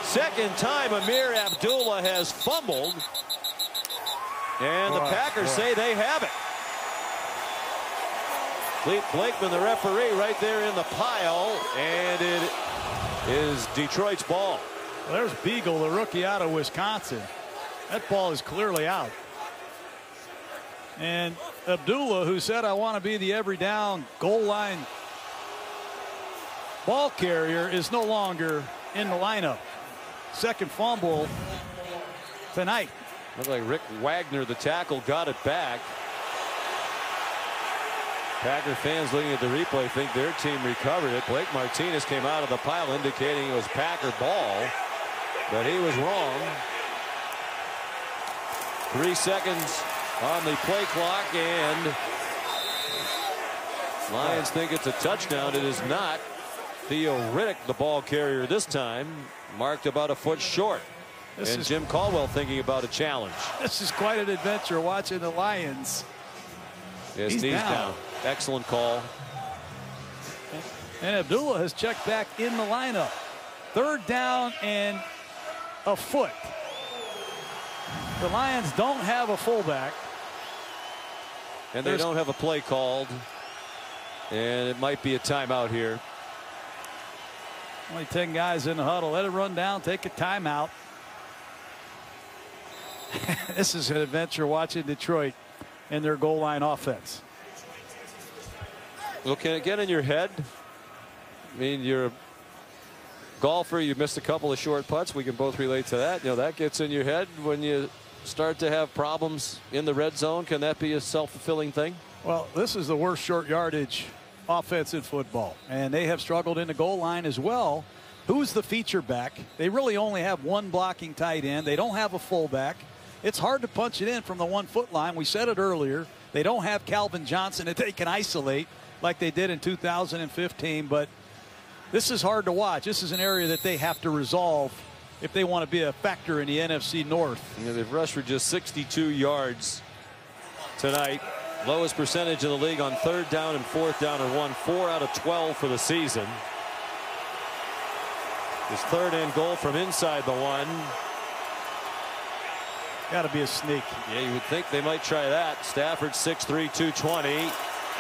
Second time Amir Abdullah has fumbled, and the Packers say they have it. Clete Blakeman, the referee, right there in the pile, and it is Detroit's ball. Well, there's Beagle, the rookie out of Wisconsin. That ball is clearly out. And Abdullah, who said, I want to be the every down goal line ball carrier, is no longer in the lineup. Second fumble tonight. Looked like Rick Wagner, the tackle, got it back. Packer fans looking at the replay think their team recovered it. Blake Martinez came out of the pile indicating it was Packer ball, but he was wrong. 3 seconds on the play clock, and Lions think it's a touchdown. It is not. Theo Riddick, the ball carrier this time, marked about a foot short. And Jim Caldwell thinking about a challenge. This is quite an adventure watching the Lions. His knees down. Excellent call. And Abdullah has checked back in the lineup. 3rd down and a foot. The Lions don't have a fullback. And they don't have a play called. And it might be a timeout here. Only 10 guys in the huddle. Let it run down. Take a timeout. This is an adventure watching Detroit and their goal line offense. Well, can it get in your head? I mean, you're a golfer. You missed a couple of short putts. We can both relate to that. You know, that gets in your head when you start to have problems in the red zone. Can that be a self-fulfilling thing? Well, this is the worst short yardage offense in football, and they have struggled in the goal line as well. Who's the feature back? They really only have one blocking tight end. They don't have a fullback. It's hard to punch it in from the 1-foot line. We said it earlier. They don't have Calvin Johnson that they can isolate like they did in 2015, but this is hard to watch. This is an area that they have to resolve if they want to be a factor in the NFC North. Yeah, they've rushed for just 62 yards tonight. Lowest percentage in the league on 3rd down and 4th down and 1. 4 out of 12 for the season. His 3rd and goal from inside the 1. Got to be a sneak. Yeah, you would think they might try that. Stafford 6'3", 220.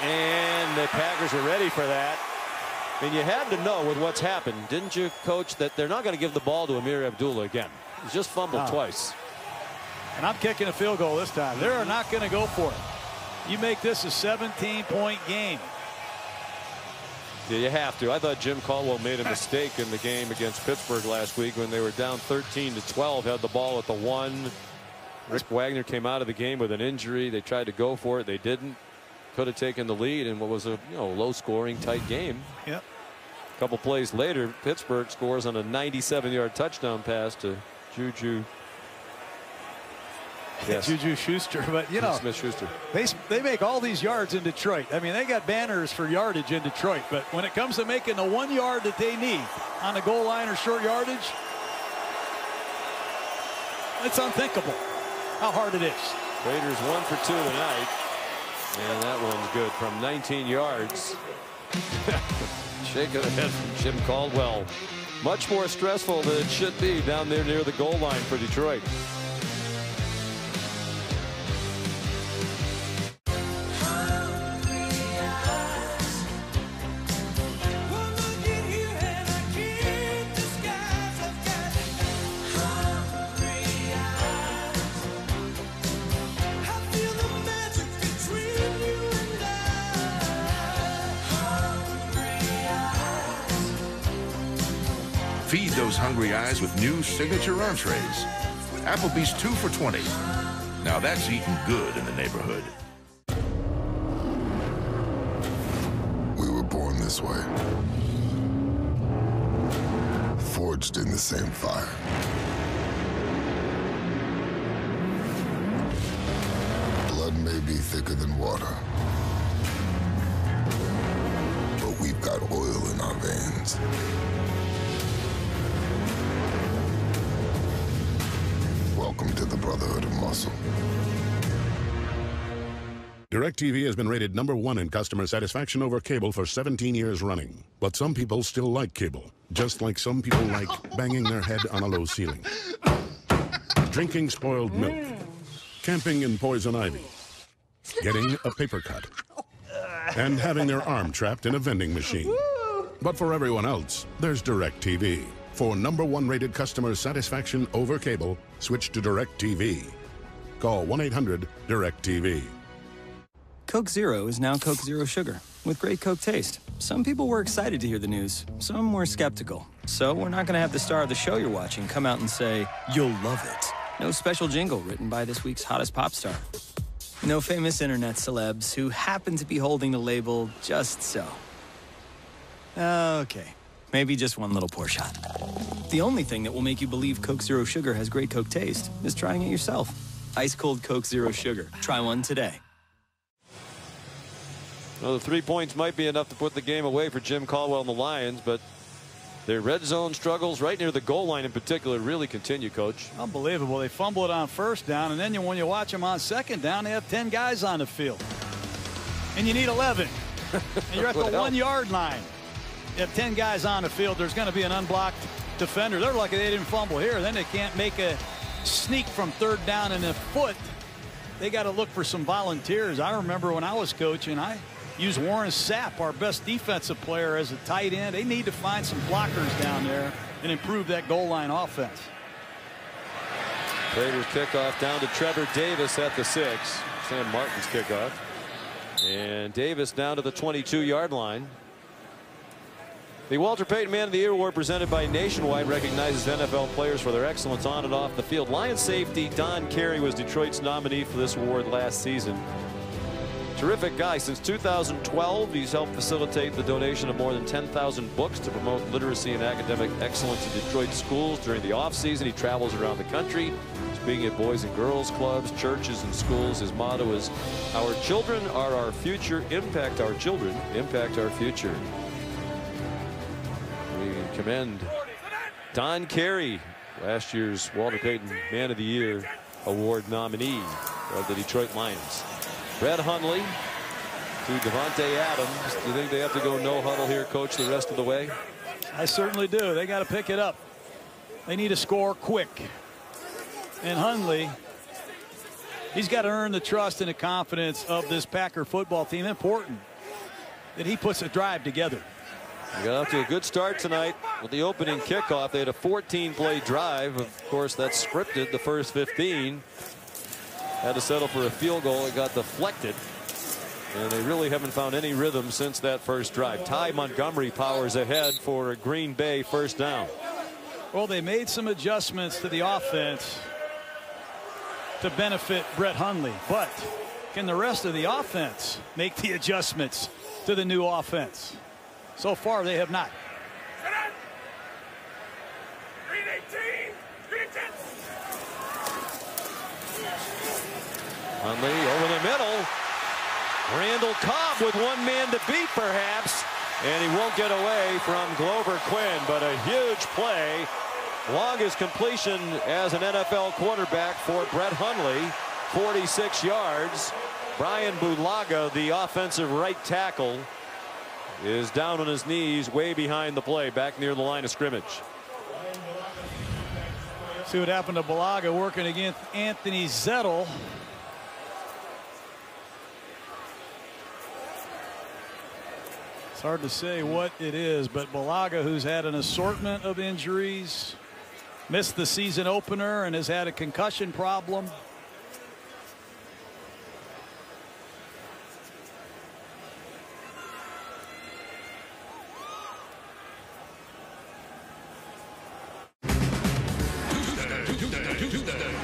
And the Packers are ready for that. I mean, you had to know with what's happened, didn't you, Coach, that they're not going to give the ball to Amir Abdullah again. He's just fumbled twice. And I'm kicking a field goal this time. They're not going to go for it. You make this a 17-point game. Yeah, you have to. I thought Jim Caldwell made a mistake in the game against Pittsburgh last week when they were down 13-12, had the ball at the 1. Rick Wagner came out of the game with an injury. They tried to go for it. They didn't. Could have taken the lead in what was a low-scoring, tight game. Yep. A couple plays later, Pittsburgh scores on a 97-yard touchdown pass to Juju. Yes. Juju Schuster, but you know, Smith-Schuster. They make all these yards in Detroit. I mean, they got banners for yardage in Detroit, but when it comes to making the 1 yard that they need on the goal line or short yardage, it's unthinkable how hard it is. Raiders 1 for 2 tonight, and that one's good from 19 yards. Shake of the head from Jim Caldwell. Much more stressful than it should be down there near the goal line for Detroit. Feed those hungry eyes with new signature entrees. Applebee's 2 for $20. Now that's eating good in the neighborhood. We were born this way. Forged in the same fire. Blood may be thicker than water, but we've got oil in our veins. Welcome to the Brotherhood of Muscle. DirecTV has been rated #1 in customer satisfaction over cable for 17 years running. But some people still like cable, just like some people like banging their head on a low ceiling, drinking spoiled milk, camping in poison ivy, getting a paper cut, and having their arm trapped in a vending machine. But for everyone else, there's DirecTV. For #1 rated customer satisfaction over cable, switch to DirecTV. Call 1-800-DirecTV. Coke Zero is now Coke Zero Sugar, with great Coke taste. Some people were excited to hear the news, some were skeptical. So we're not going to have the star of the show you're watching come out and say, "You'll love it." No special jingle written by this week's hottest pop star. No famous internet celebs who happen to be holding the label just so. Okay, maybe just one little pour shot. The only thing that will make you believe Coke Zero Sugar has great Coke taste is trying it yourself. Ice-cold Coke Zero Sugar. Try one today. Well, the 3 points might be enough to put the game away for Jim Caldwell and the Lions, but their red zone struggles right near the goal line in particular really continue, Coach. Unbelievable. They fumble it on 1st down, and then when you watch them on 2nd down, they have 10 guys on the field. and you need 11. And you're at the 1 yard line. You have 10 guys on the field. There's going to be an unblocked defender. They're lucky they didn't fumble here. Then they can't make a sneak from third down and a foot. They got to look for some volunteers. I remember when I was coaching, I used Warren Sapp, our best defensive player, as a tight end. They need to find some blockers down there and improve that goal line offense. Raiders kickoff down to Trevor Davis at the 6. Sam Martin's kickoff. And Davis down to the 22-yard line. The Walter Payton Man of the Year Award presented by Nationwide recognizes NFL players for their excellence on and off the field. Lions safety Don Carey was Detroit's nominee for this award last season. Terrific guy. Since 2012, he's helped facilitate the donation of more than 10,000 books to promote literacy and academic excellence in Detroit schools. During the offseason, he travels around the country, speaking at boys and girls clubs, churches, and schools. His motto is, "Our children are our future. Impact our children. Impact our future." We commend Don Carey, last year's Walter Payton Man of the Year Award nominee of the Detroit Lions. Brett Hundley to Devontae Adams. Do you think they have to go no huddle here, Coach, the rest of the way? I certainly do. They got to pick it up. They need to score quick. And Hundley, he's got to earn the trust and the confidence of this Packer football team. Important that he puts a drive together. They got off to a good start tonight with the opening kickoff. They had a 14-play drive. Of course, that's scripted, the first 15. Had to settle for a field goal. It got deflected. And they really haven't found any rhythm since that first drive. Ty Montgomery powers ahead for a Green Bay first down. Well, they made some adjustments to the offense to benefit Brett Hundley. But can the rest of the offense make the adjustments to the new offense? So far, they have not. Hundley over the middle. Randall Cobb with one man to beat, perhaps. And he won't get away from Glover Quinn. But a huge play. Longest completion as an NFL quarterback for Brett Hundley. 46 yards. Brian Bulaga, the offensive right tackle, is down on his knees way behind the play, back near the line of scrimmage. See what happened to Bulaga working against Anthony Zettel. It's hard to say what it is, but Bulaga, who's had an assortment of injuries, missed the season opener and has had a concussion problem.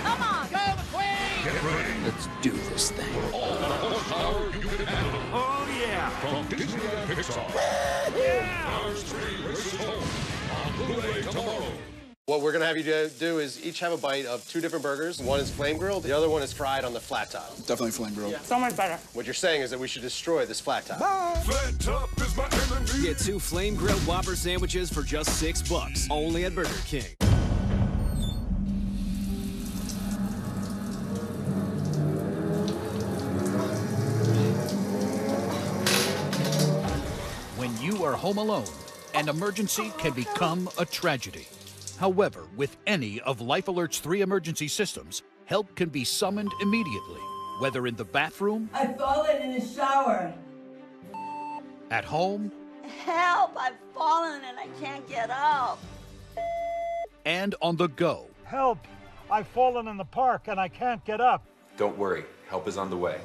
Come on, go McQueen! Get ready. Let's do this thing. All the horsepower you can handle. Oh yeah! From Disney and Pixar. Yeah! Cars 3 races home on Blu-ray tomorrow. What we're gonna have you do is each have a bite of 2 different burgers. One is flame grilled, the other one is fried on the flat top. Definitely flame grilled. Yeah. So much better. What you're saying is that we should destroy this flat top. Flat top is my enemy. Get 2 flame grilled Whopper sandwiches for just $6. Only at Burger King. When you are home alone, an emergency can become a tragedy. However, with any of Life Alert's 3 emergency systems, help can be summoned immediately, whether in the bathroom, I've fallen in the shower. at home, Help! I've fallen and I can't get up. and on the go. Help! I've fallen in the park and I can't get up. Don't worry, help is on the way.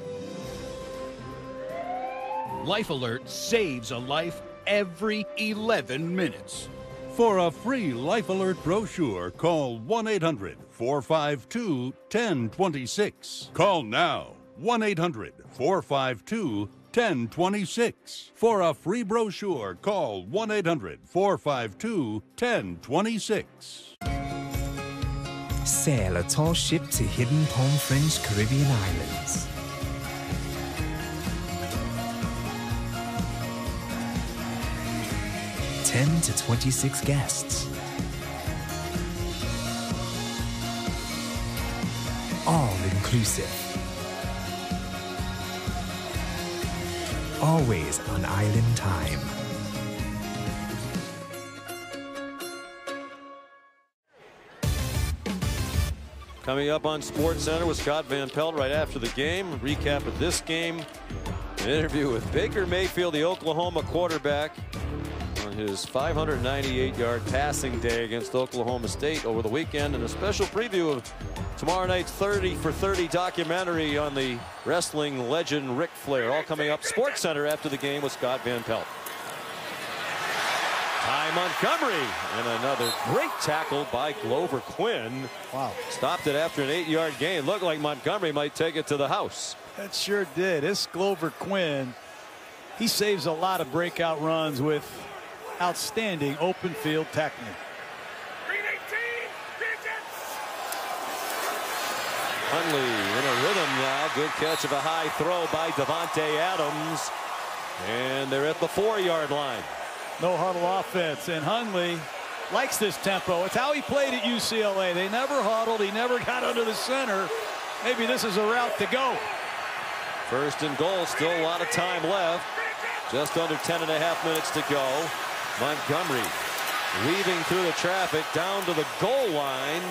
Life Alert saves a life every 11 minutes. For a free Life Alert brochure, call 1-800-452-1026. Call now, 1-800-452-1026. For a free brochure, call 1-800-452-1026. Sail a tall ship to hidden palm-fringed Caribbean islands. $10 to 26 guests. All inclusive. always on Island Time. Coming up on SportsCenter with Scott Van Pelt right after the game. A recap of this game. An interview with Baker Mayfield, the Oklahoma quarterback, on his 598-yard passing day against Oklahoma State over the weekend, and a special preview of tomorrow night's 30 for 30 documentary on the wrestling legend Ric Flair. All coming up SportsCenter after the game with Scott Van Pelt. Ty Montgomery, and another great tackle by Glover Quinn. Wow. Stopped it after an 8-yard gain. Looked like Montgomery might take it to the house. That sure did. This Glover Quinn, he saves a lot of breakout runs with outstanding open field technique. Hundley in a rhythm now. Good catch of a high throw by Devontae Adams. And they're at the 4-yard line. No huddle offense, and Hundley likes this tempo. It's how he played at UCLA. They never huddled. He never got under the center. Maybe this is a route to go. First and goal. Still a lot of time left. Just under 10.5 minutes to go. Montgomery weaving through the traffic down to the goal line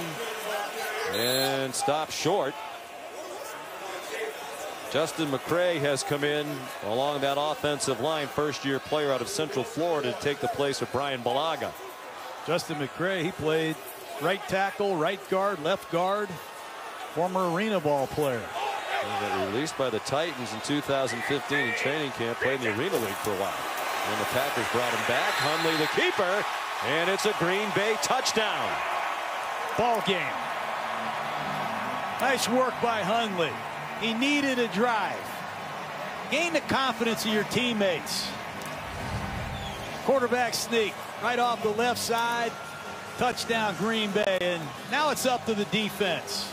and stopped short. Justin McCray has come in along that offensive line, first-year player out of Central Florida, to take the place of Brian Balaga. Justin McCray, he played right tackle, right guard, left guard, former arena ball player. And got released by the Titans in 2015 in training camp, played in the Arena League for a while. And the Packers brought him back. Hundley the keeper, and it's a Green Bay touchdown. Ball game. Nice work by Hundley. He needed a drive. Gain the confidence of your teammates. Quarterback sneak right off the left side. Touchdown Green Bay. And now it's up to the defense.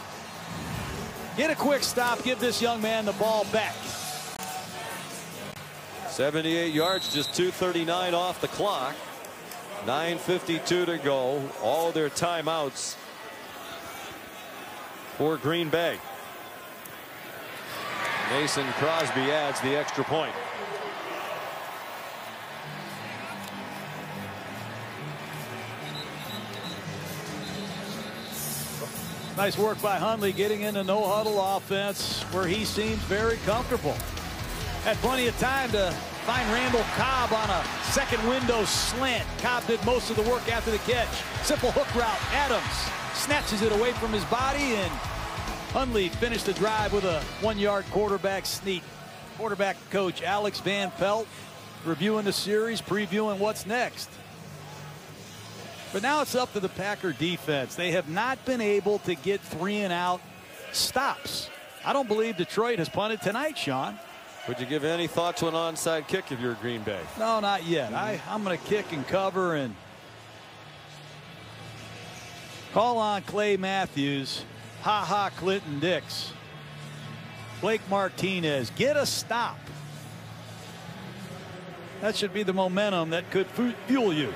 Get a quick stop. Give this young man the ball back. 78 yards, just 2:39 off the clock. 9:52 to go. All their timeouts for Green Bay. Mason Crosby adds the extra point. Nice work by Hundley getting into no huddle offense where he seems very comfortable. Had plenty of time to find Randall Cobb on a second window slant. Cobb did most of the work after the catch. Simple hook route. Adams snatches it away from his body, and Hundley finished the drive with a 1-yard quarterback sneak. Quarterback coach Alex Van Pelt reviewing the series, previewing what's next. But now it's up to the Packer defense. They have not been able to get 3-and-out stops. I don't believe Detroit has punted tonight, Sean. Would you give any thought to an onside kick if you're Green Bay? No, not yet. I'm going to kick and cover and call on Clay Matthews. Ha Clinton Dix. Blake Martinez, get a stop. That should be the momentum that could fuel you.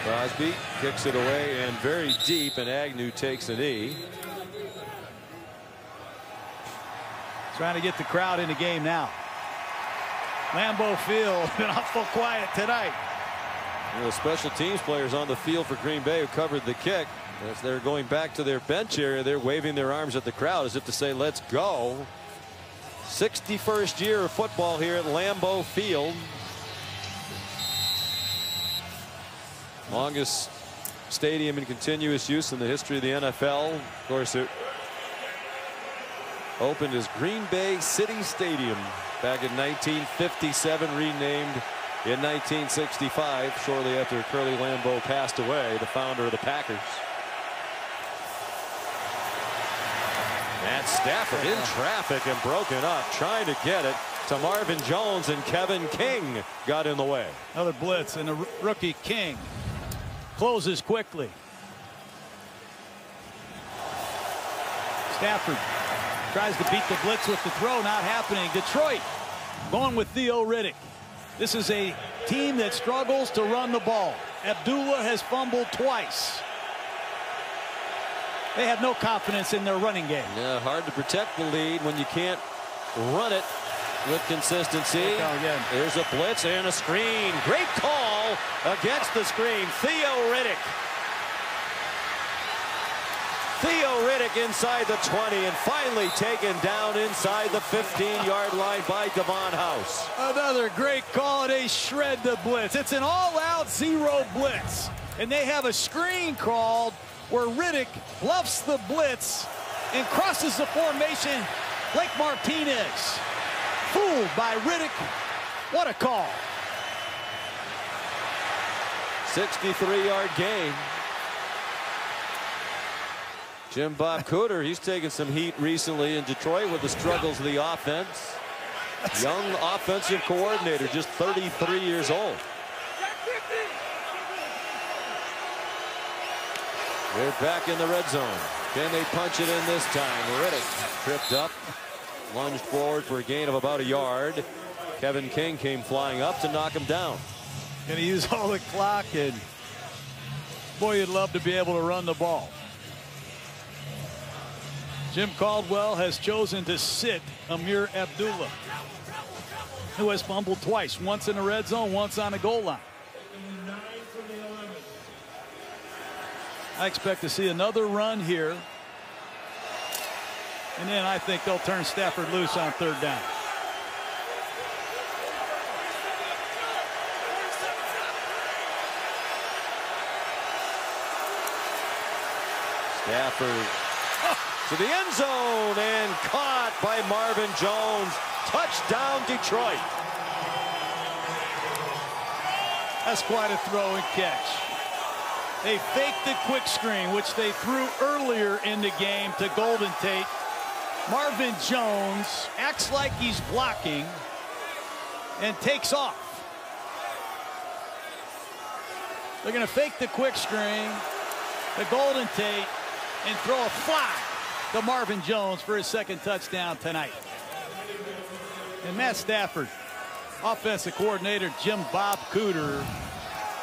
Crosby kicks it away and very deep, and Agnew takes a knee. Trying to get the crowd in the game now. Lambeau Field been awful quiet tonight. The special teams players on the field for Green Bay who covered the kick, as they're going back to their bench area, they're waving their arms at the crowd as if to say, let's go. 61st year of football here at Lambeau Field. Longest stadium in continuous use in the history of the NFL. Of course, it opened as Green Bay City Stadium back in 1957, renamed in 1965, shortly after Curly Lambeau passed away, the founder of the Packers. Matt Stafford in traffic and broken up, trying to get it to Marvin Jones, and Kevin King got in the way. Another blitz, and the rookie King closes quickly. Stafford tries to beat the blitz with the throw, not happening. Detroit going with Theo Riddick. This is a team that struggles to run the ball. Abdullah has fumbled twice. They have no confidence in their running game. Yeah, hard to protect the lead when you can't run it with consistency. There's a blitz and a screen. Great call against the screen. Theo Riddick. Theo Riddick inside the 20 and finally taken down inside the 15-yard line by Devon House. Another great call, and they shred the blitz. It's an all-out zero blitz, and they have a screen called where Riddick bluffs the blitz and crosses the formation. Blake Martinez fooled by Riddick. What a call. 63-yard gain. Jim Bob Cooter, he's taken some heat recently in Detroit with the struggles of the offense. Young offensive coordinator, just 33 years old. They're back in the red zone. Can they punch it in this time? Riddick tripped up, lunged forward for a gain of about a yard. Kevin King came flying up to knock him down. Gonna use all the clock, and boy, you'd love to be able to run the ball. Jim Caldwell has chosen to sit Amir Abdullah, who has fumbled twice, once in the red zone, once on the goal line. I expect to see another run here, and then I think they'll turn Stafford loose on third down. Stafford to the end zone and caught by Marvin Jones. Touchdown, Detroit. That's quite a throw and catch. They faked the quick screen, which they threw earlier in the game to Golden Tate. Marvin Jones acts like he's blocking and takes off. They're going to fake the quick screen to Golden Tate and throw a fly to Marvin Jones for his second touchdown tonight. And Matt Stafford, offensive coordinator Jim Bob Cooter,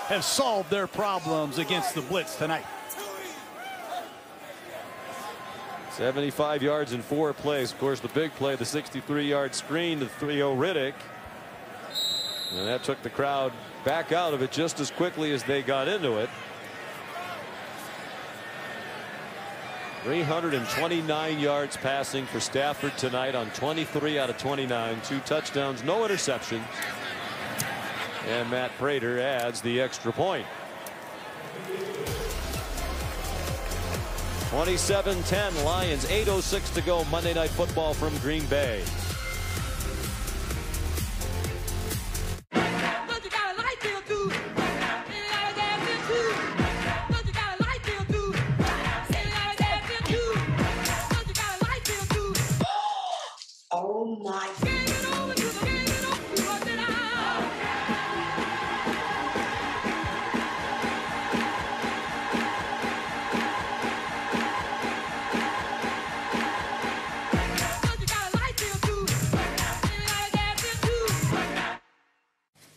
have solved their problems against the blitz tonight. 75 yards in 4 plays. Of course, the big play, the 63-yard screen to Theo Riddick. And that took the crowd back out of it just as quickly as they got into it. 329 yards passing for Stafford tonight on 23 out of 29. 2 touchdowns, no interceptions. And Matt Prater adds the extra point. 27-10 Lions, 8:06 to go. Monday Night Football from Green Bay. Oh my.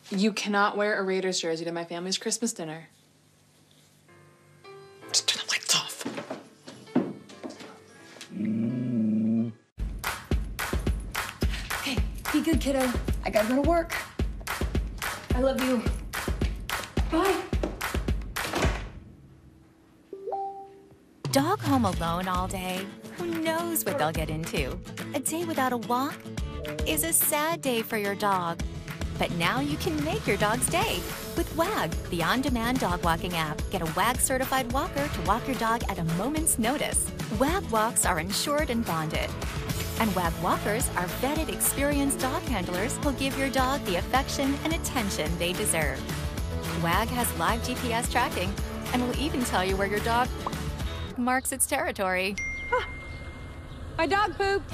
You cannot wear a Raiders jersey to my family's Christmas dinner. Just turn the lights off. Hey, be good, kiddo. I gotta go to work. I love you. Bye. Dog home alone all day? Who knows what they'll get into? A day without a walk is a sad day for your dog. But now you can make your dog's day with WAG, the on-demand dog walking app. Get a WAG-certified walker to walk your dog at a moment's notice. WAG walks are insured and bonded. And WAG walkers are vetted, experienced dog handlers who'll give your dog the affection and attention they deserve. WAG has live GPS tracking and will even tell you where your dog marks its territory. My dog pooped.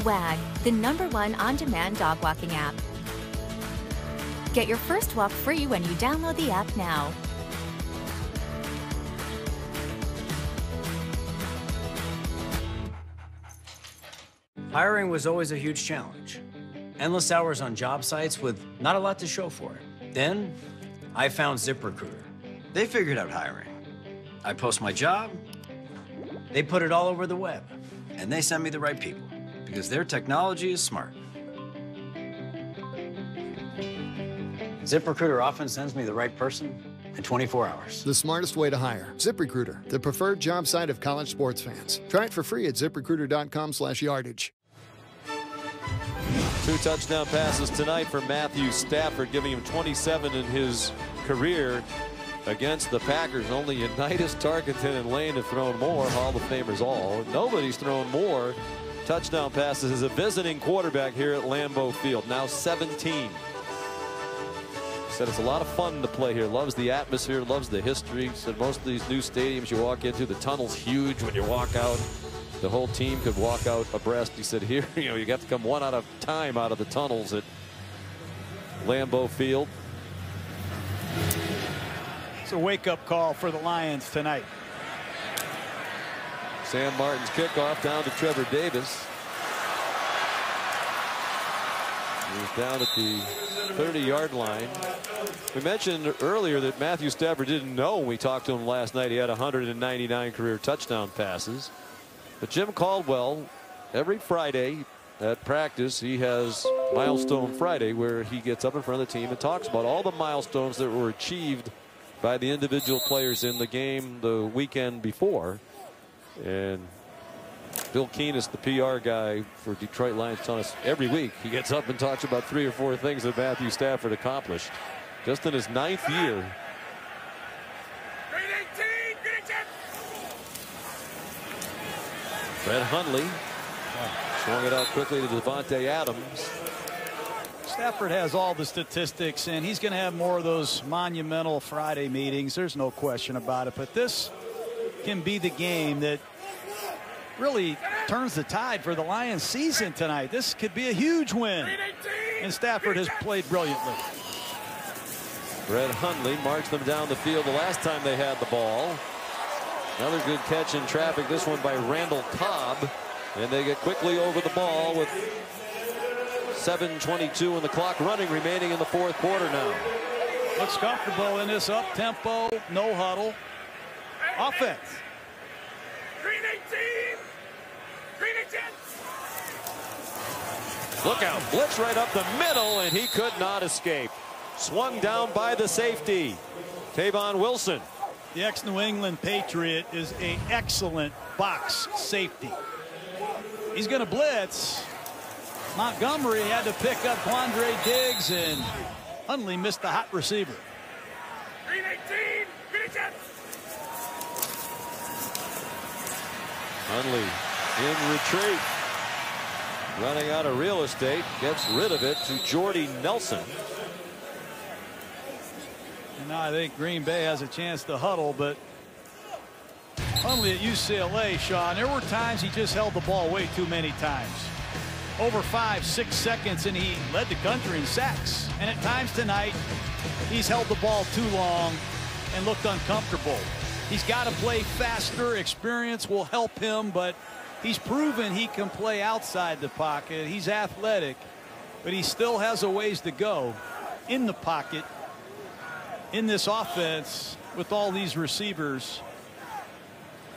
WAG, the #1 on-demand dog walking app. Get your first walk free when you download the app now. Hiring was always a huge challenge. Endless hours on job sites with not a lot to show for it. Then, I found ZipRecruiter. They figured out hiring. I post my job, they put it all over the web, and they send me the right people, because their technology is smart. ZipRecruiter often sends me the right person in 24 hours. The smartest way to hire. ZipRecruiter, the preferred job site of college sports fans. Try it for free at ZipRecruiter.com/yardage. 2 touchdown passes tonight for Matthew Stafford, giving him 27 in his career against the Packers. Only Unitas, Tarkenton, and Lane have thrown more. Hall of Famers all. Nobody's thrown more touchdown passes as a visiting quarterback here at Lambeau Field. Now 17. Said it's a lot of fun to play here. Loves the atmosphere, loves the history. Said most of these new stadiums you walk into, the tunnel's huge when you walk out. The whole team could walk out abreast. He said here, you got to come one at a time out of the tunnels at Lambeau Field. It's a wake-up call for the Lions tonight. Sam Martin's kickoff down to Trevor Davis. He's down at the 30-yard line. We mentioned earlier that Matthew Stafford didn't know when we talked to him last night he had 199 career touchdown passes. But Jim Caldwell, every Friday at practice, he has Milestone Friday where he gets up in front of the team and talks about all the milestones that were achieved by the individual players in the game the weekend before. And Bill Keenest, the PR guy for Detroit Lions, telling us every week he gets up and talks about 3 or 4 things that Matthew Stafford accomplished just in his 9th year. Fred Hundley swung it out quickly to Devontae Adams. Stafford has all the statistics, and he's going to have more of those monumental Friday meetings. There's no question about it. But this can be the game that really turns the tide for the Lions season tonight. This could be a huge win. And Stafford has played brilliantly. Fred Hundley marched them down the field the last time they had the ball. Another good catch in traffic, this one by Randall Cobb. And they get quickly over the ball with 7:22 in the clock running remaining in the 4th quarter now. Looks comfortable in this up-tempo, no huddle offense. Green 18! Green 18! Look out, blitz right up the middle, and he could not escape. Swung down by the safety, Tavon Wilson. The ex-New England Patriot is an excellent box safety. He's going to blitz. Montgomery had to pick up Quandre Diggs, and Hundley missed the hot receiver. Green 18! Green 18! Hundley in retreat. Running out of real estate, gets rid of it to Jordy Nelson. And now I think Green Bay has a chance to huddle, but Hundley at UCLA, Sean, there were times he just held the ball way too many times. Over 5-6 seconds, and he led the country in sacks. And at times tonight, he's held the ball too long and looked uncomfortable. He's got to play faster. Experience will help him, but he's proven he can play outside the pocket. He's athletic, but he still has a ways to go in the pocket in this offense with all these receivers.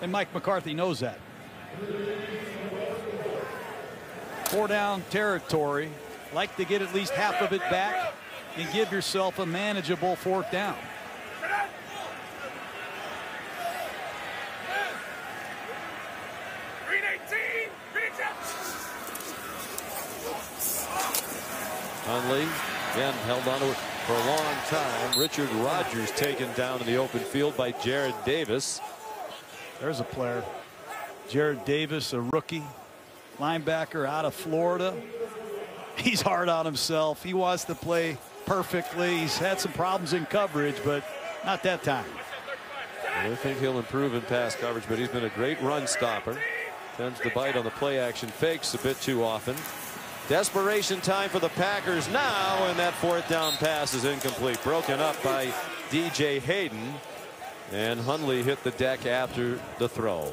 And Mike McCarthy knows that. 4-down territory. Like to get at least half of it back and give yourself a manageable 4th down. Green 18! Green 18! Hundley again held on to it for a long time. Richard Rodgers taken down in the open field by Jared Davis. There's a player. Jared Davis, a rookie linebacker out of Florida. He's hard on himself. He wants to play perfectly. He's had some problems in coverage, but not that time. I think he'll improve in pass coverage, but he's been a great run stopper. Tends to bite on the play action fakes a bit too often. Desperation time for the Packers now, and that 4th down pass is incomplete. Broken up by DJ Hayden, and Hundley hit the deck after the throw.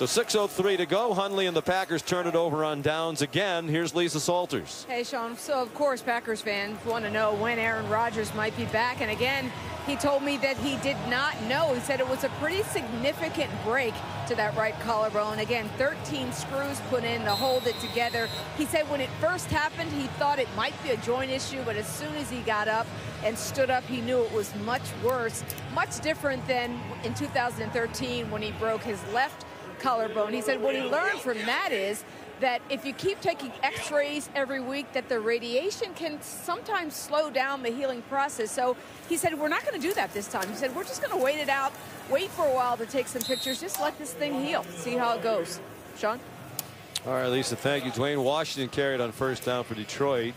So 6:03 to go. Hundley and the Packers turn it over on downs again. Here's Lisa Salters. Hey, Sean. So, of course, Packers fans want to know when Aaron Rodgers might be back. And again, he told me that he did not know. He said it was a pretty significant break to that right collarbone. Again, 13 screws put in to hold it together. He said when it first happened, he thought it might be a joint issue, but as soon as he got up and stood up, he knew it was much worse, much different than in 2013 when he broke his left collarbone. He said what he learned from that is that if you keep taking x-rays every week, that the radiation can sometimes slow down the healing process. So he said, we're not going to do that this time. He said, we're just going to wait it out, wait for a while to take some pictures, just let this thing heal, see how it goes. Sean? All right, Lisa, thank you. Dwayne Washington carried on first down for Detroit.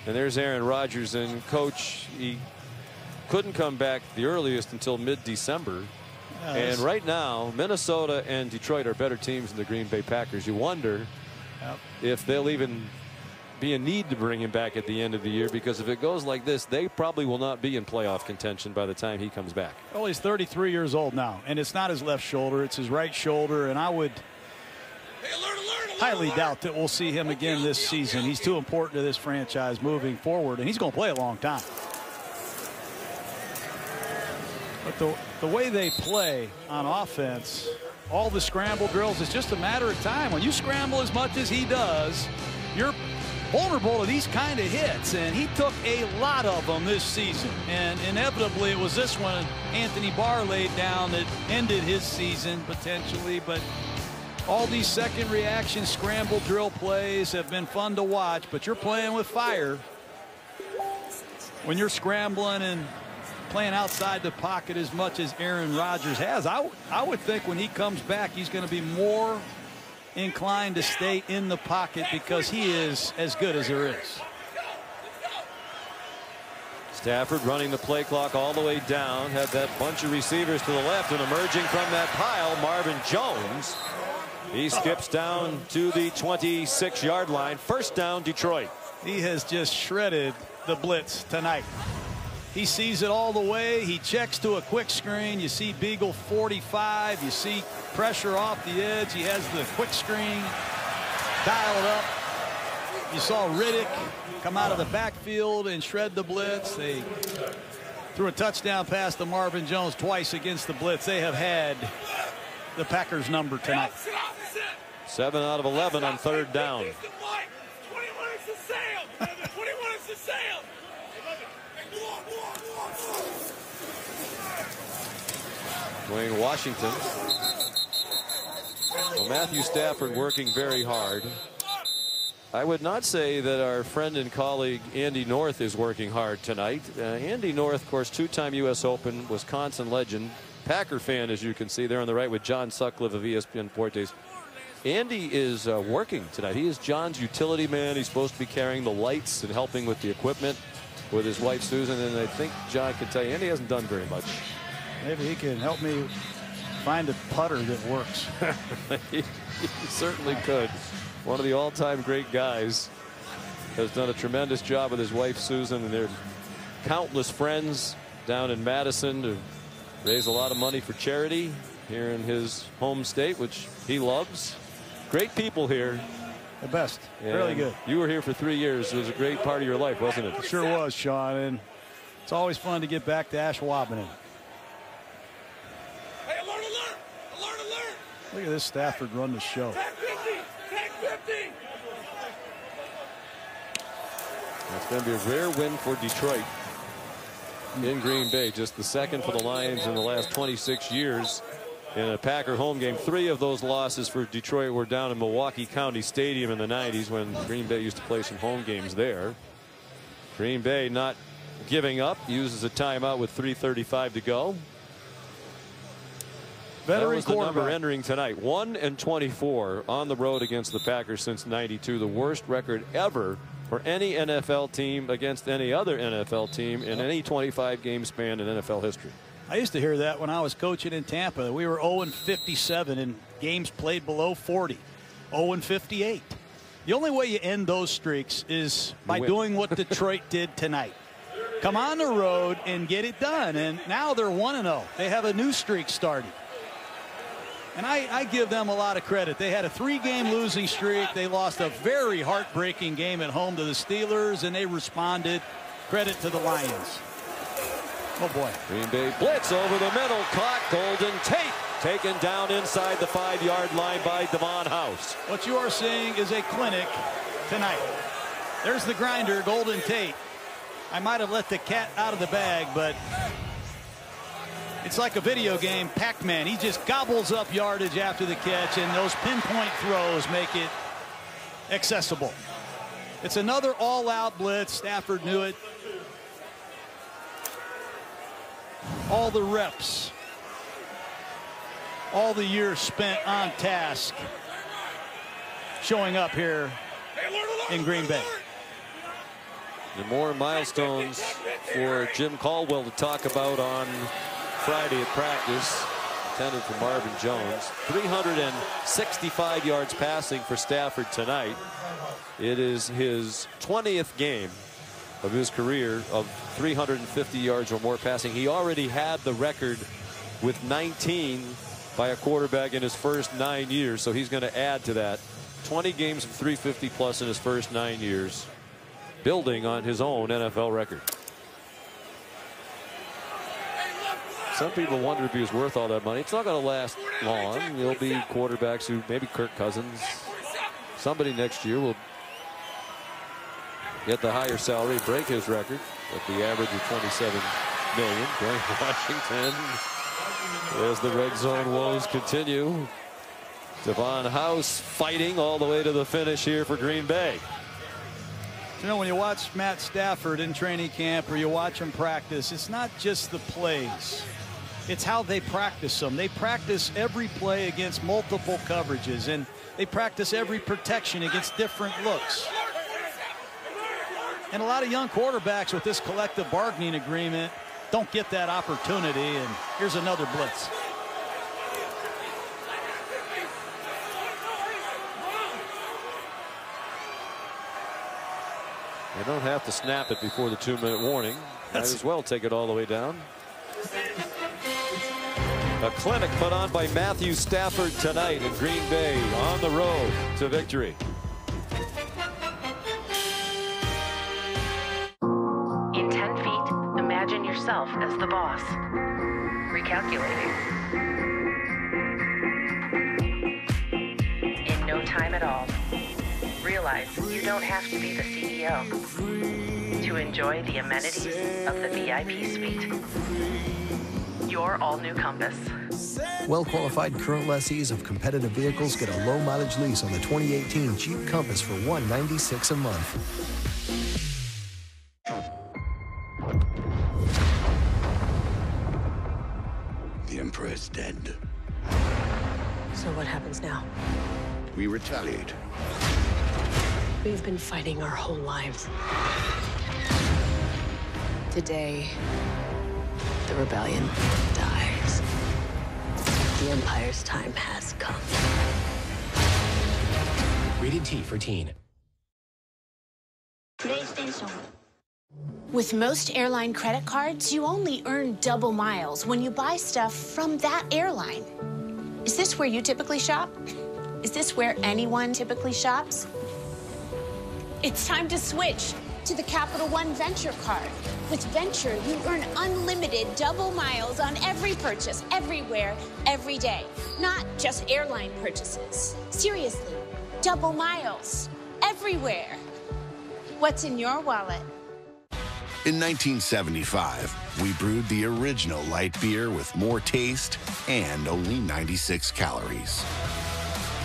And there's Aaron Rodgers. And, Coach, he couldn't come back the earliest until mid-December. And right now, Minnesota and Detroit are better teams than the Green Bay Packers. You wonder if they'll even be a need to bring him back at the end of the year, because if it goes like this, they probably will not be in playoff contention by the time he comes back. Well, he's 33 years old now, and it's not his left shoulder, it's his right shoulder, and I would highly doubt that we'll see him again this season. He's too important to this franchise moving forward, and he's going to play a long time. But the way they play on offense, all the scramble drills, it's just a matter of time. When you scramble as much as he does, you're vulnerable to these kind of hits, and he took a lot of them this season. And inevitably, it was this one Anthony Barr laid down that ended his season potentially. But all these second reaction scramble drill plays have been fun to watch, but you're playing with fire when you're scrambling and playing outside the pocket as much as Aaron Rodgers has. I would think when he comes back, he's going to be more inclined to stay in the pocket because he is as good as there is. Stafford running the play clock all the way down, had that bunch of receivers to the left, and emerging from that pile, Marvin Jones. He skips down to the 26-yard line. First down, Detroit. He has just shredded the blitz tonight. He sees it all the way. He checks to a quick screen. You see Beagle 45. You see pressure off the edge. He has the quick screen dialed up. You saw Riddick come out of the backfield and shred the blitz. They threw a touchdown pass to Marvin Jones twice against the blitz. They have had the Packers number tonight. 7 out of 11 on third down. Dwayne Washington. Well, Matthew Stafford working very hard. I would not say that our friend and colleague Andy North is working hard tonight. Andy North, of course, two-time U.S. Open, Wisconsin legend, Packer fan, as you can see there on the right with John Sutcliffe of ESPN Deportes. Andy is working tonight. He is John's utility man. He's supposed to be carrying the lights and helping with the equipment with his wife Susan. And I think John can tell you Andy hasn't done very much. Maybe he can help me find a putter that works. He certainly could. One of the all-time great guys. Has done a tremendous job with his wife Susan and their countless friends down in Madison to raise a lot of money for charity here in his home state, which he loves. Great people here. The best. And really good. You were here for 3 years. It was a great part of your life, wasn't it? It sure was, Sean. And it's always fun to get back to Ashwaubenon. Hey, alert, alert! Alert, alert! Look at this Stafford run the show. Tag 50! Tag 50! It's going to be a rare win for Detroit in Green Bay. Just the second for the Lions in the last 26 years in a Packer home game. 3 of those losses for Detroit were down in Milwaukee County Stadium in the 90s when Green Bay used to play some home games there. Green Bay not giving up, uses a timeout with 3:35 to go. That was the number entering tonight. 1-24 on the road against the Packers since '92. The worst record ever for any NFL team against any other NFL team in any 25-game span in NFL history. I used to hear that when I was coaching in Tampa. We were 0-57 in games played below 40. 0-58. The only way you end those streaks is by doing what Detroit did tonight. Come on the road and get it done. And now they're 1-0. They have a new streak starting. And I give them a lot of credit. They had a 3-game losing streak. They lost a very heartbreaking game at home to the Steelers, and they responded. Credit to the Lions. Oh, boy. Green Bay blitz over the middle. Caught. Golden Tate taken down inside the 5-yard line by Devon House. What you are seeing is a clinic tonight. There's the grinder, Golden Tate. I might have let the cat out of the bag, but it's like a video game, Pac-Man. He just gobbles up yardage after the catch, and those pinpoint throws make it accessible. It's another all-out blitz. Stafford knew it. All the reps, all the years spent on task showing up here in Green Bay. And more milestones for Jim Caldwell to talk about on Friday at practice, intended for Marvin Jones. 365 yards passing for Stafford tonight. It is his 20th game of his career of 350 yards or more passing. He already had the record with 19 by a quarterback in his first 9 years, so he's going to add to that. 20 games of 350 plus in his first 9 years, building on his own NFL record. Some people wonder if he was worth all that money. It's not going to last long. There'll be quarterbacks who, maybe Kirk Cousins, somebody next year will get the higher salary, break his record at the average of $27 million. Dwayne Washington, as the red zone woes continue. Devon House fighting all the way to the finish here for Green Bay. You know, when you watch Matt Stafford in training camp or you watch him practice, it's not just the plays. It's how they practice them. They practice every play against multiple coverages, and they practice every protection against different looks. And a lot of young quarterbacks with this collective bargaining agreement don't get that opportunity, and here's another blitz. They don't have to snap it before the 2-minute warning. Might as well take it all the way down. A clinic put on by Matthew Stafford tonight in Green Bay, on the road to victory. In 10 feet, imagine yourself as the boss. Recalculating. In no time at all, realize you don't have to be the CEO to enjoy the amenities of the VIP suite. Your all-new Compass. Well-qualified current lessees of competitive vehicles get a low-mileage lease on the 2018 Jeep Compass for $196 a month. The Emperor is dead. So what happens now? We retaliate. We've been fighting our whole lives. Today, the rebellion dies. The Empire's time has come. Rated T for teen. With most airline credit cards, you only earn double miles when you buy stuff from that airline. Is this where you typically shop? Is this where anyone typically shops? It's time to switch to the Capital One Venture card. With Venture, you earn unlimited double miles on every purchase, everywhere, every day. Not just airline purchases. Seriously, double miles, everywhere. What's in your wallet? In 1975, we brewed the original light beer with more taste and only 96 calories.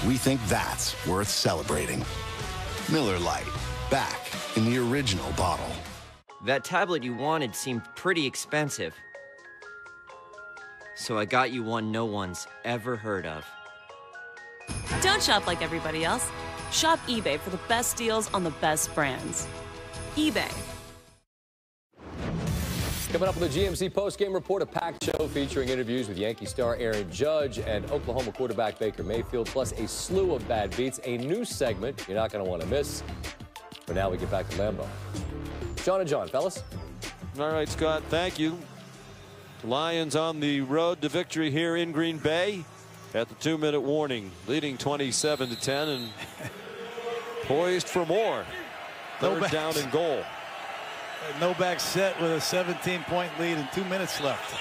We think that's worth celebrating. Miller Lite, back in the original bottle. That tablet you wanted seemed pretty expensive. So I got you one no one's ever heard of. Don't shop like everybody else. Shop eBay for the best deals on the best brands. eBay. Coming up with the GMC postgame report, a packed show featuring interviews with Yankee star Aaron Judge and Oklahoma quarterback Baker Mayfield, plus a slew of bad beats, a new segment you're not going to want to miss. For now, we get back to Lambeau. John and John, fellas. All right, Scott, thank you. Lions on the road to victory here in Green Bay at the 2-minute warning, leading 27-10 and poised for more. Third down and goal. Novak set with a 17-point lead and 2 minutes left.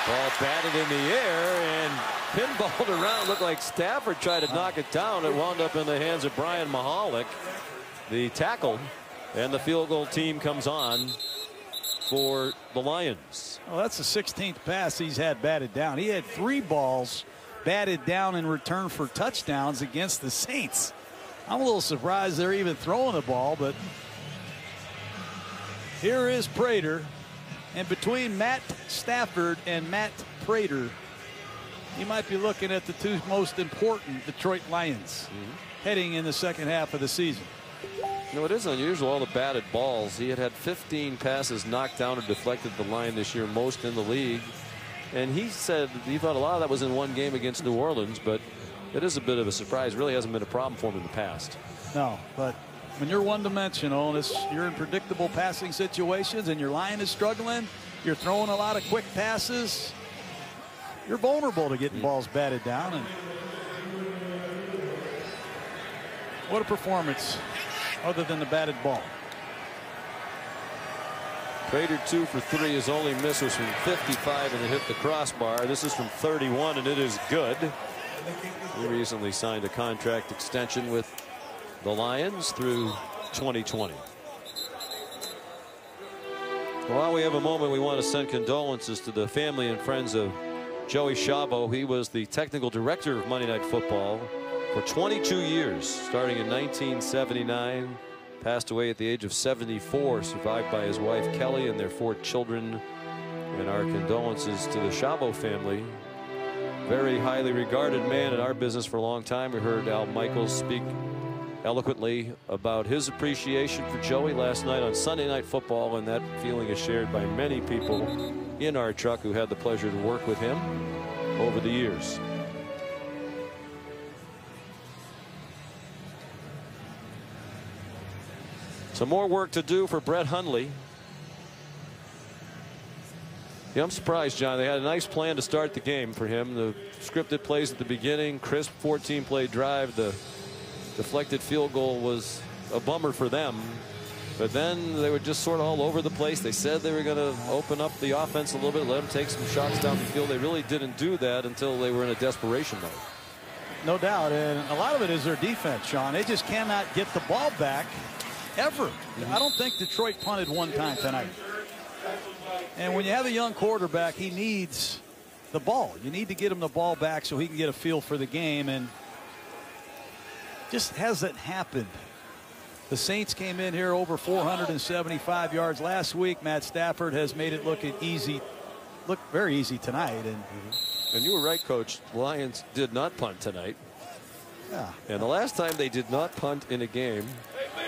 Ball batted in the air and pinballed around. Looked like Stafford tried to knock it down. It wound up in the hands of Brian Mahalik, the tackle, and the field goal team comes on for the Lions. Well, that's the 16th pass he's had batted down. He had 3 balls batted down in return for touchdowns against the Saints. I'm a little surprised they're even throwing the ball, but here is Prater. And between Matt Stafford and Matt Prater, you might be looking at the 2 most important Detroit Lions heading in the second half of the season. You know, it is unusual, all the batted balls. He had 15 passes knocked down or deflected the line this year, most in the league. And he said he thought a lot of that was in one game against New Orleans, but it is a bit of a surprise. Really hasn't been a problem for him in the past. No, but when you're one-dimensional and you're in predictable passing situations and your line is struggling, you're throwing a lot of quick passes, you're vulnerable to getting balls batted down. And what a performance other than the batted ball. Prater 2 for 3. His only miss was from 55 and it hit the crossbar. This is from 31 and it is good. He recently signed a contract extension with the Lions through 2020. While we have a moment, we want to send condolences to the family and friends of Joey Shabo. He was the technical director of Monday Night Football for 22 years, starting in 1979. Passed away at the age of 74, survived by his wife Kelly and their 4 children. And our condolences to the Shabo family. Very highly regarded man in our business for a long time. We heard Al Michaels speak eloquently about his appreciation for Joey last night on Sunday Night Football, and that feeling is shared by many people in our truck who had the pleasure to work with him over the years. Some more work to do for Brett Hundley. Yeah, I'm surprised, John. They had a nice plan to start the game for him. The scripted plays at the beginning, crisp 14-play drive. The deflected field goal was a bummer for them. But then they were just sort of all over the place. They said they were going to open up the offense a little bit, let them take some shots down the field. They really didn't do that until they were in a desperation mode. No doubt. And a lot of it is their defense, Sean. They just cannot get the ball back ever. I don't think Detroit punted one time tonight. And when you have a young quarterback, he needs the ball. You need to get him the ball back so he can get a feel for the game. And just hasn't happened. The Saints came in here over 475 yards last week. Matt Stafford has made it look very easy tonight. And you were right, Coach. Lions did not punt tonight. Yeah. And the last time they did not punt in a game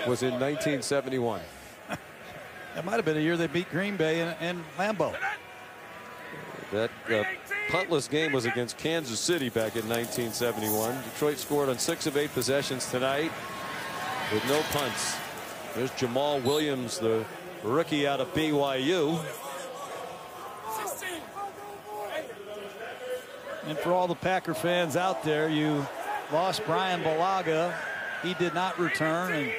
was in 1971. That might have been a year they beat Green Bay and Lambeau. That puntless game was against Kansas City back in 1971. Detroit scored on 6 of 8 possessions tonight with no punts. There's Jamal Williams, the rookie out of BYU. And for all the Packer fans out there, you lost Brian Balaga. He did not return, and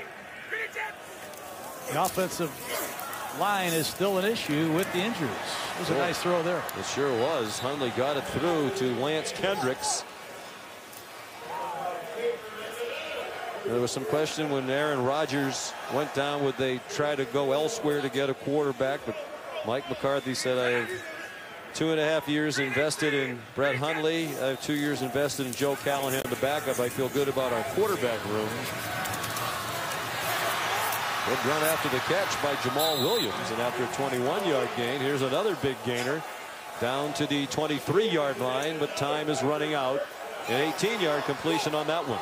the offensive line is still an issue with the injuries. It was a nice throw there. It sure was. Hundley got it through to Lance Kendricks. There was some question when Aaron Rodgers went down, would they try to go elsewhere to get a quarterback? But Mike McCarthy said, I have 2.5 years invested in Brett Hundley. I have 2 years invested in Joe Callahan, the backup. I feel good about our quarterback room. Good run after the catch by Jamal Williams, and after a 21-yard gain, here's another big gainer down to the 23-yard line, but time is running out. An 18-yard completion on that one.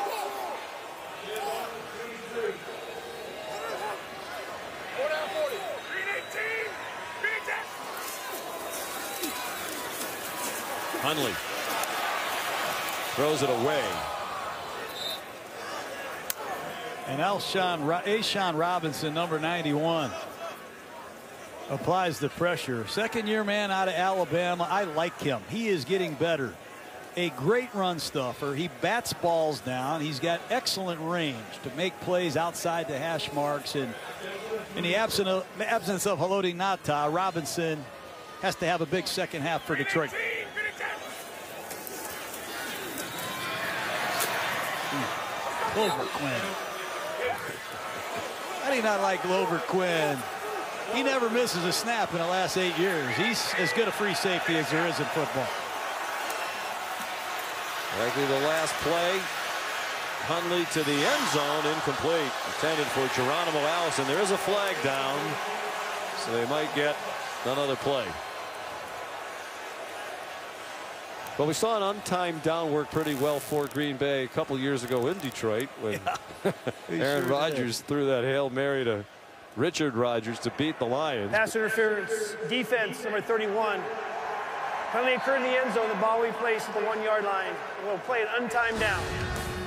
Hundley throws it away. And Ashawn Robinson, number 91, applies the pressure. Second-year man out of Alabama. I like him. He is getting better. A great run stuffer. He bats balls down. He's got excellent range to make plays outside the hash marks. And in the absence of Haloti Ngata, Robinson has to have a big second half for Detroit. Glover Quinn. How do you not like Glover Quinn? He never misses a snap in the last 8 years. He's as good a free safety as there is in football. Likely the last play. Hundley to the end zone, incomplete. Intended for Geronimo Allison. There is a flag down, so they might get another play. But we saw an untimed down work pretty well for Green Bay a couple years ago in Detroit when Aaron Rodgers threw that Hail Mary to Richard Rodgers to beat the Lions. Pass interference, defense, number 31. Penalty occurred in the end zone. The ball we placed at the 1-yard line. We'll play an untimed down.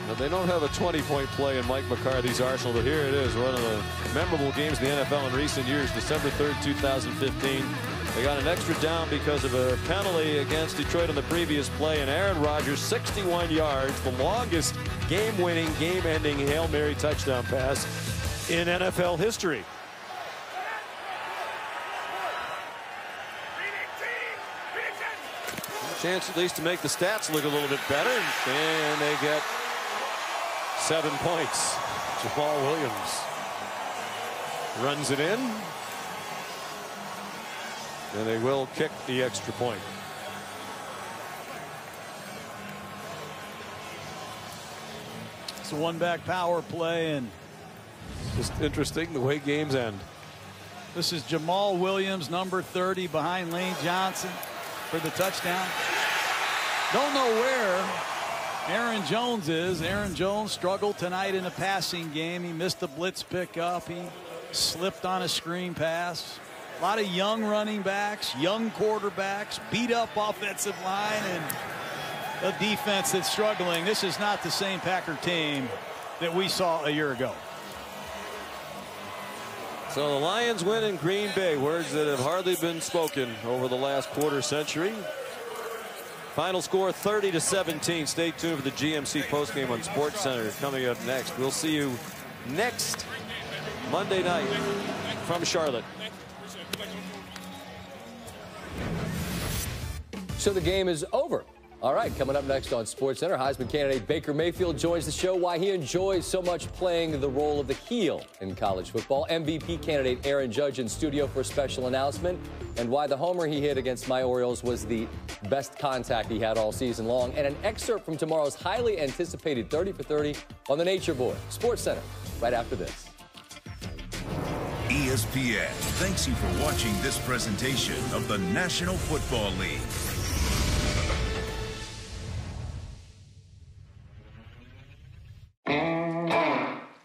Now, they don't have a 20-point play in Mike McCarthy's arsenal, but here it is. One of the memorable games in the NFL in recent years, December 3rd, 2015. They got an extra down because of a penalty against Detroit on the previous play, and Aaron Rodgers, 61 yards, the longest game-winning, game-ending Hail Mary touchdown pass in NFL history. Chance at least to make the stats look a little bit better, and they get 7 points. Jamal Williams runs it in, and they will kick the extra point. It's a one-back power play, and just interesting the way games end. This is Jamal Williams, number 30, behind Lane Johnson for the touchdown. Don't know where Aaron Jones is. Aaron Jones struggled tonight in the passing game. He missed the blitz pickup. He slipped on a screen pass. A lot of young running backs, young quarterbacks, beat up offensive line, and a defense that's struggling. This is not the same Packer team that we saw a year ago. So the Lions win in Green Bay, words that have hardly been spoken over the last quarter century. Final score 30-17. Stay tuned for the GMC postgame on SportsCenter coming up next. We'll see you next Monday night from Charlotte. So the game is over. All right, coming up next on SportsCenter, Heisman candidate Baker Mayfield joins the show. Why he enjoys so much playing the role of the heel in college football. MVP candidate Aaron Judge in studio for a special announcement. And why the homer he hit against my Orioles was the best contact he had all season long. And an excerpt from tomorrow's highly anticipated 30 for 30 on the Nature Boy. SportsCenter, right after this. ESPN thanks you for watching this presentation of the National Football League.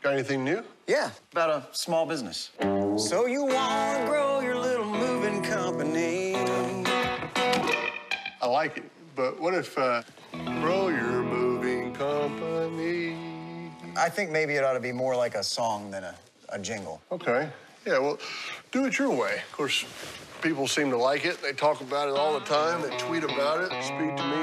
Got anything new? Yeah, about a small business. So you want to grow your little moving company? I like it, but what if grow your moving company? I think maybe it ought to be more like a song than a jingle. Okay. Yeah, well, do it your way. Of course, people seem to like it. They talk about it all the time. They tweet about it, speak to me.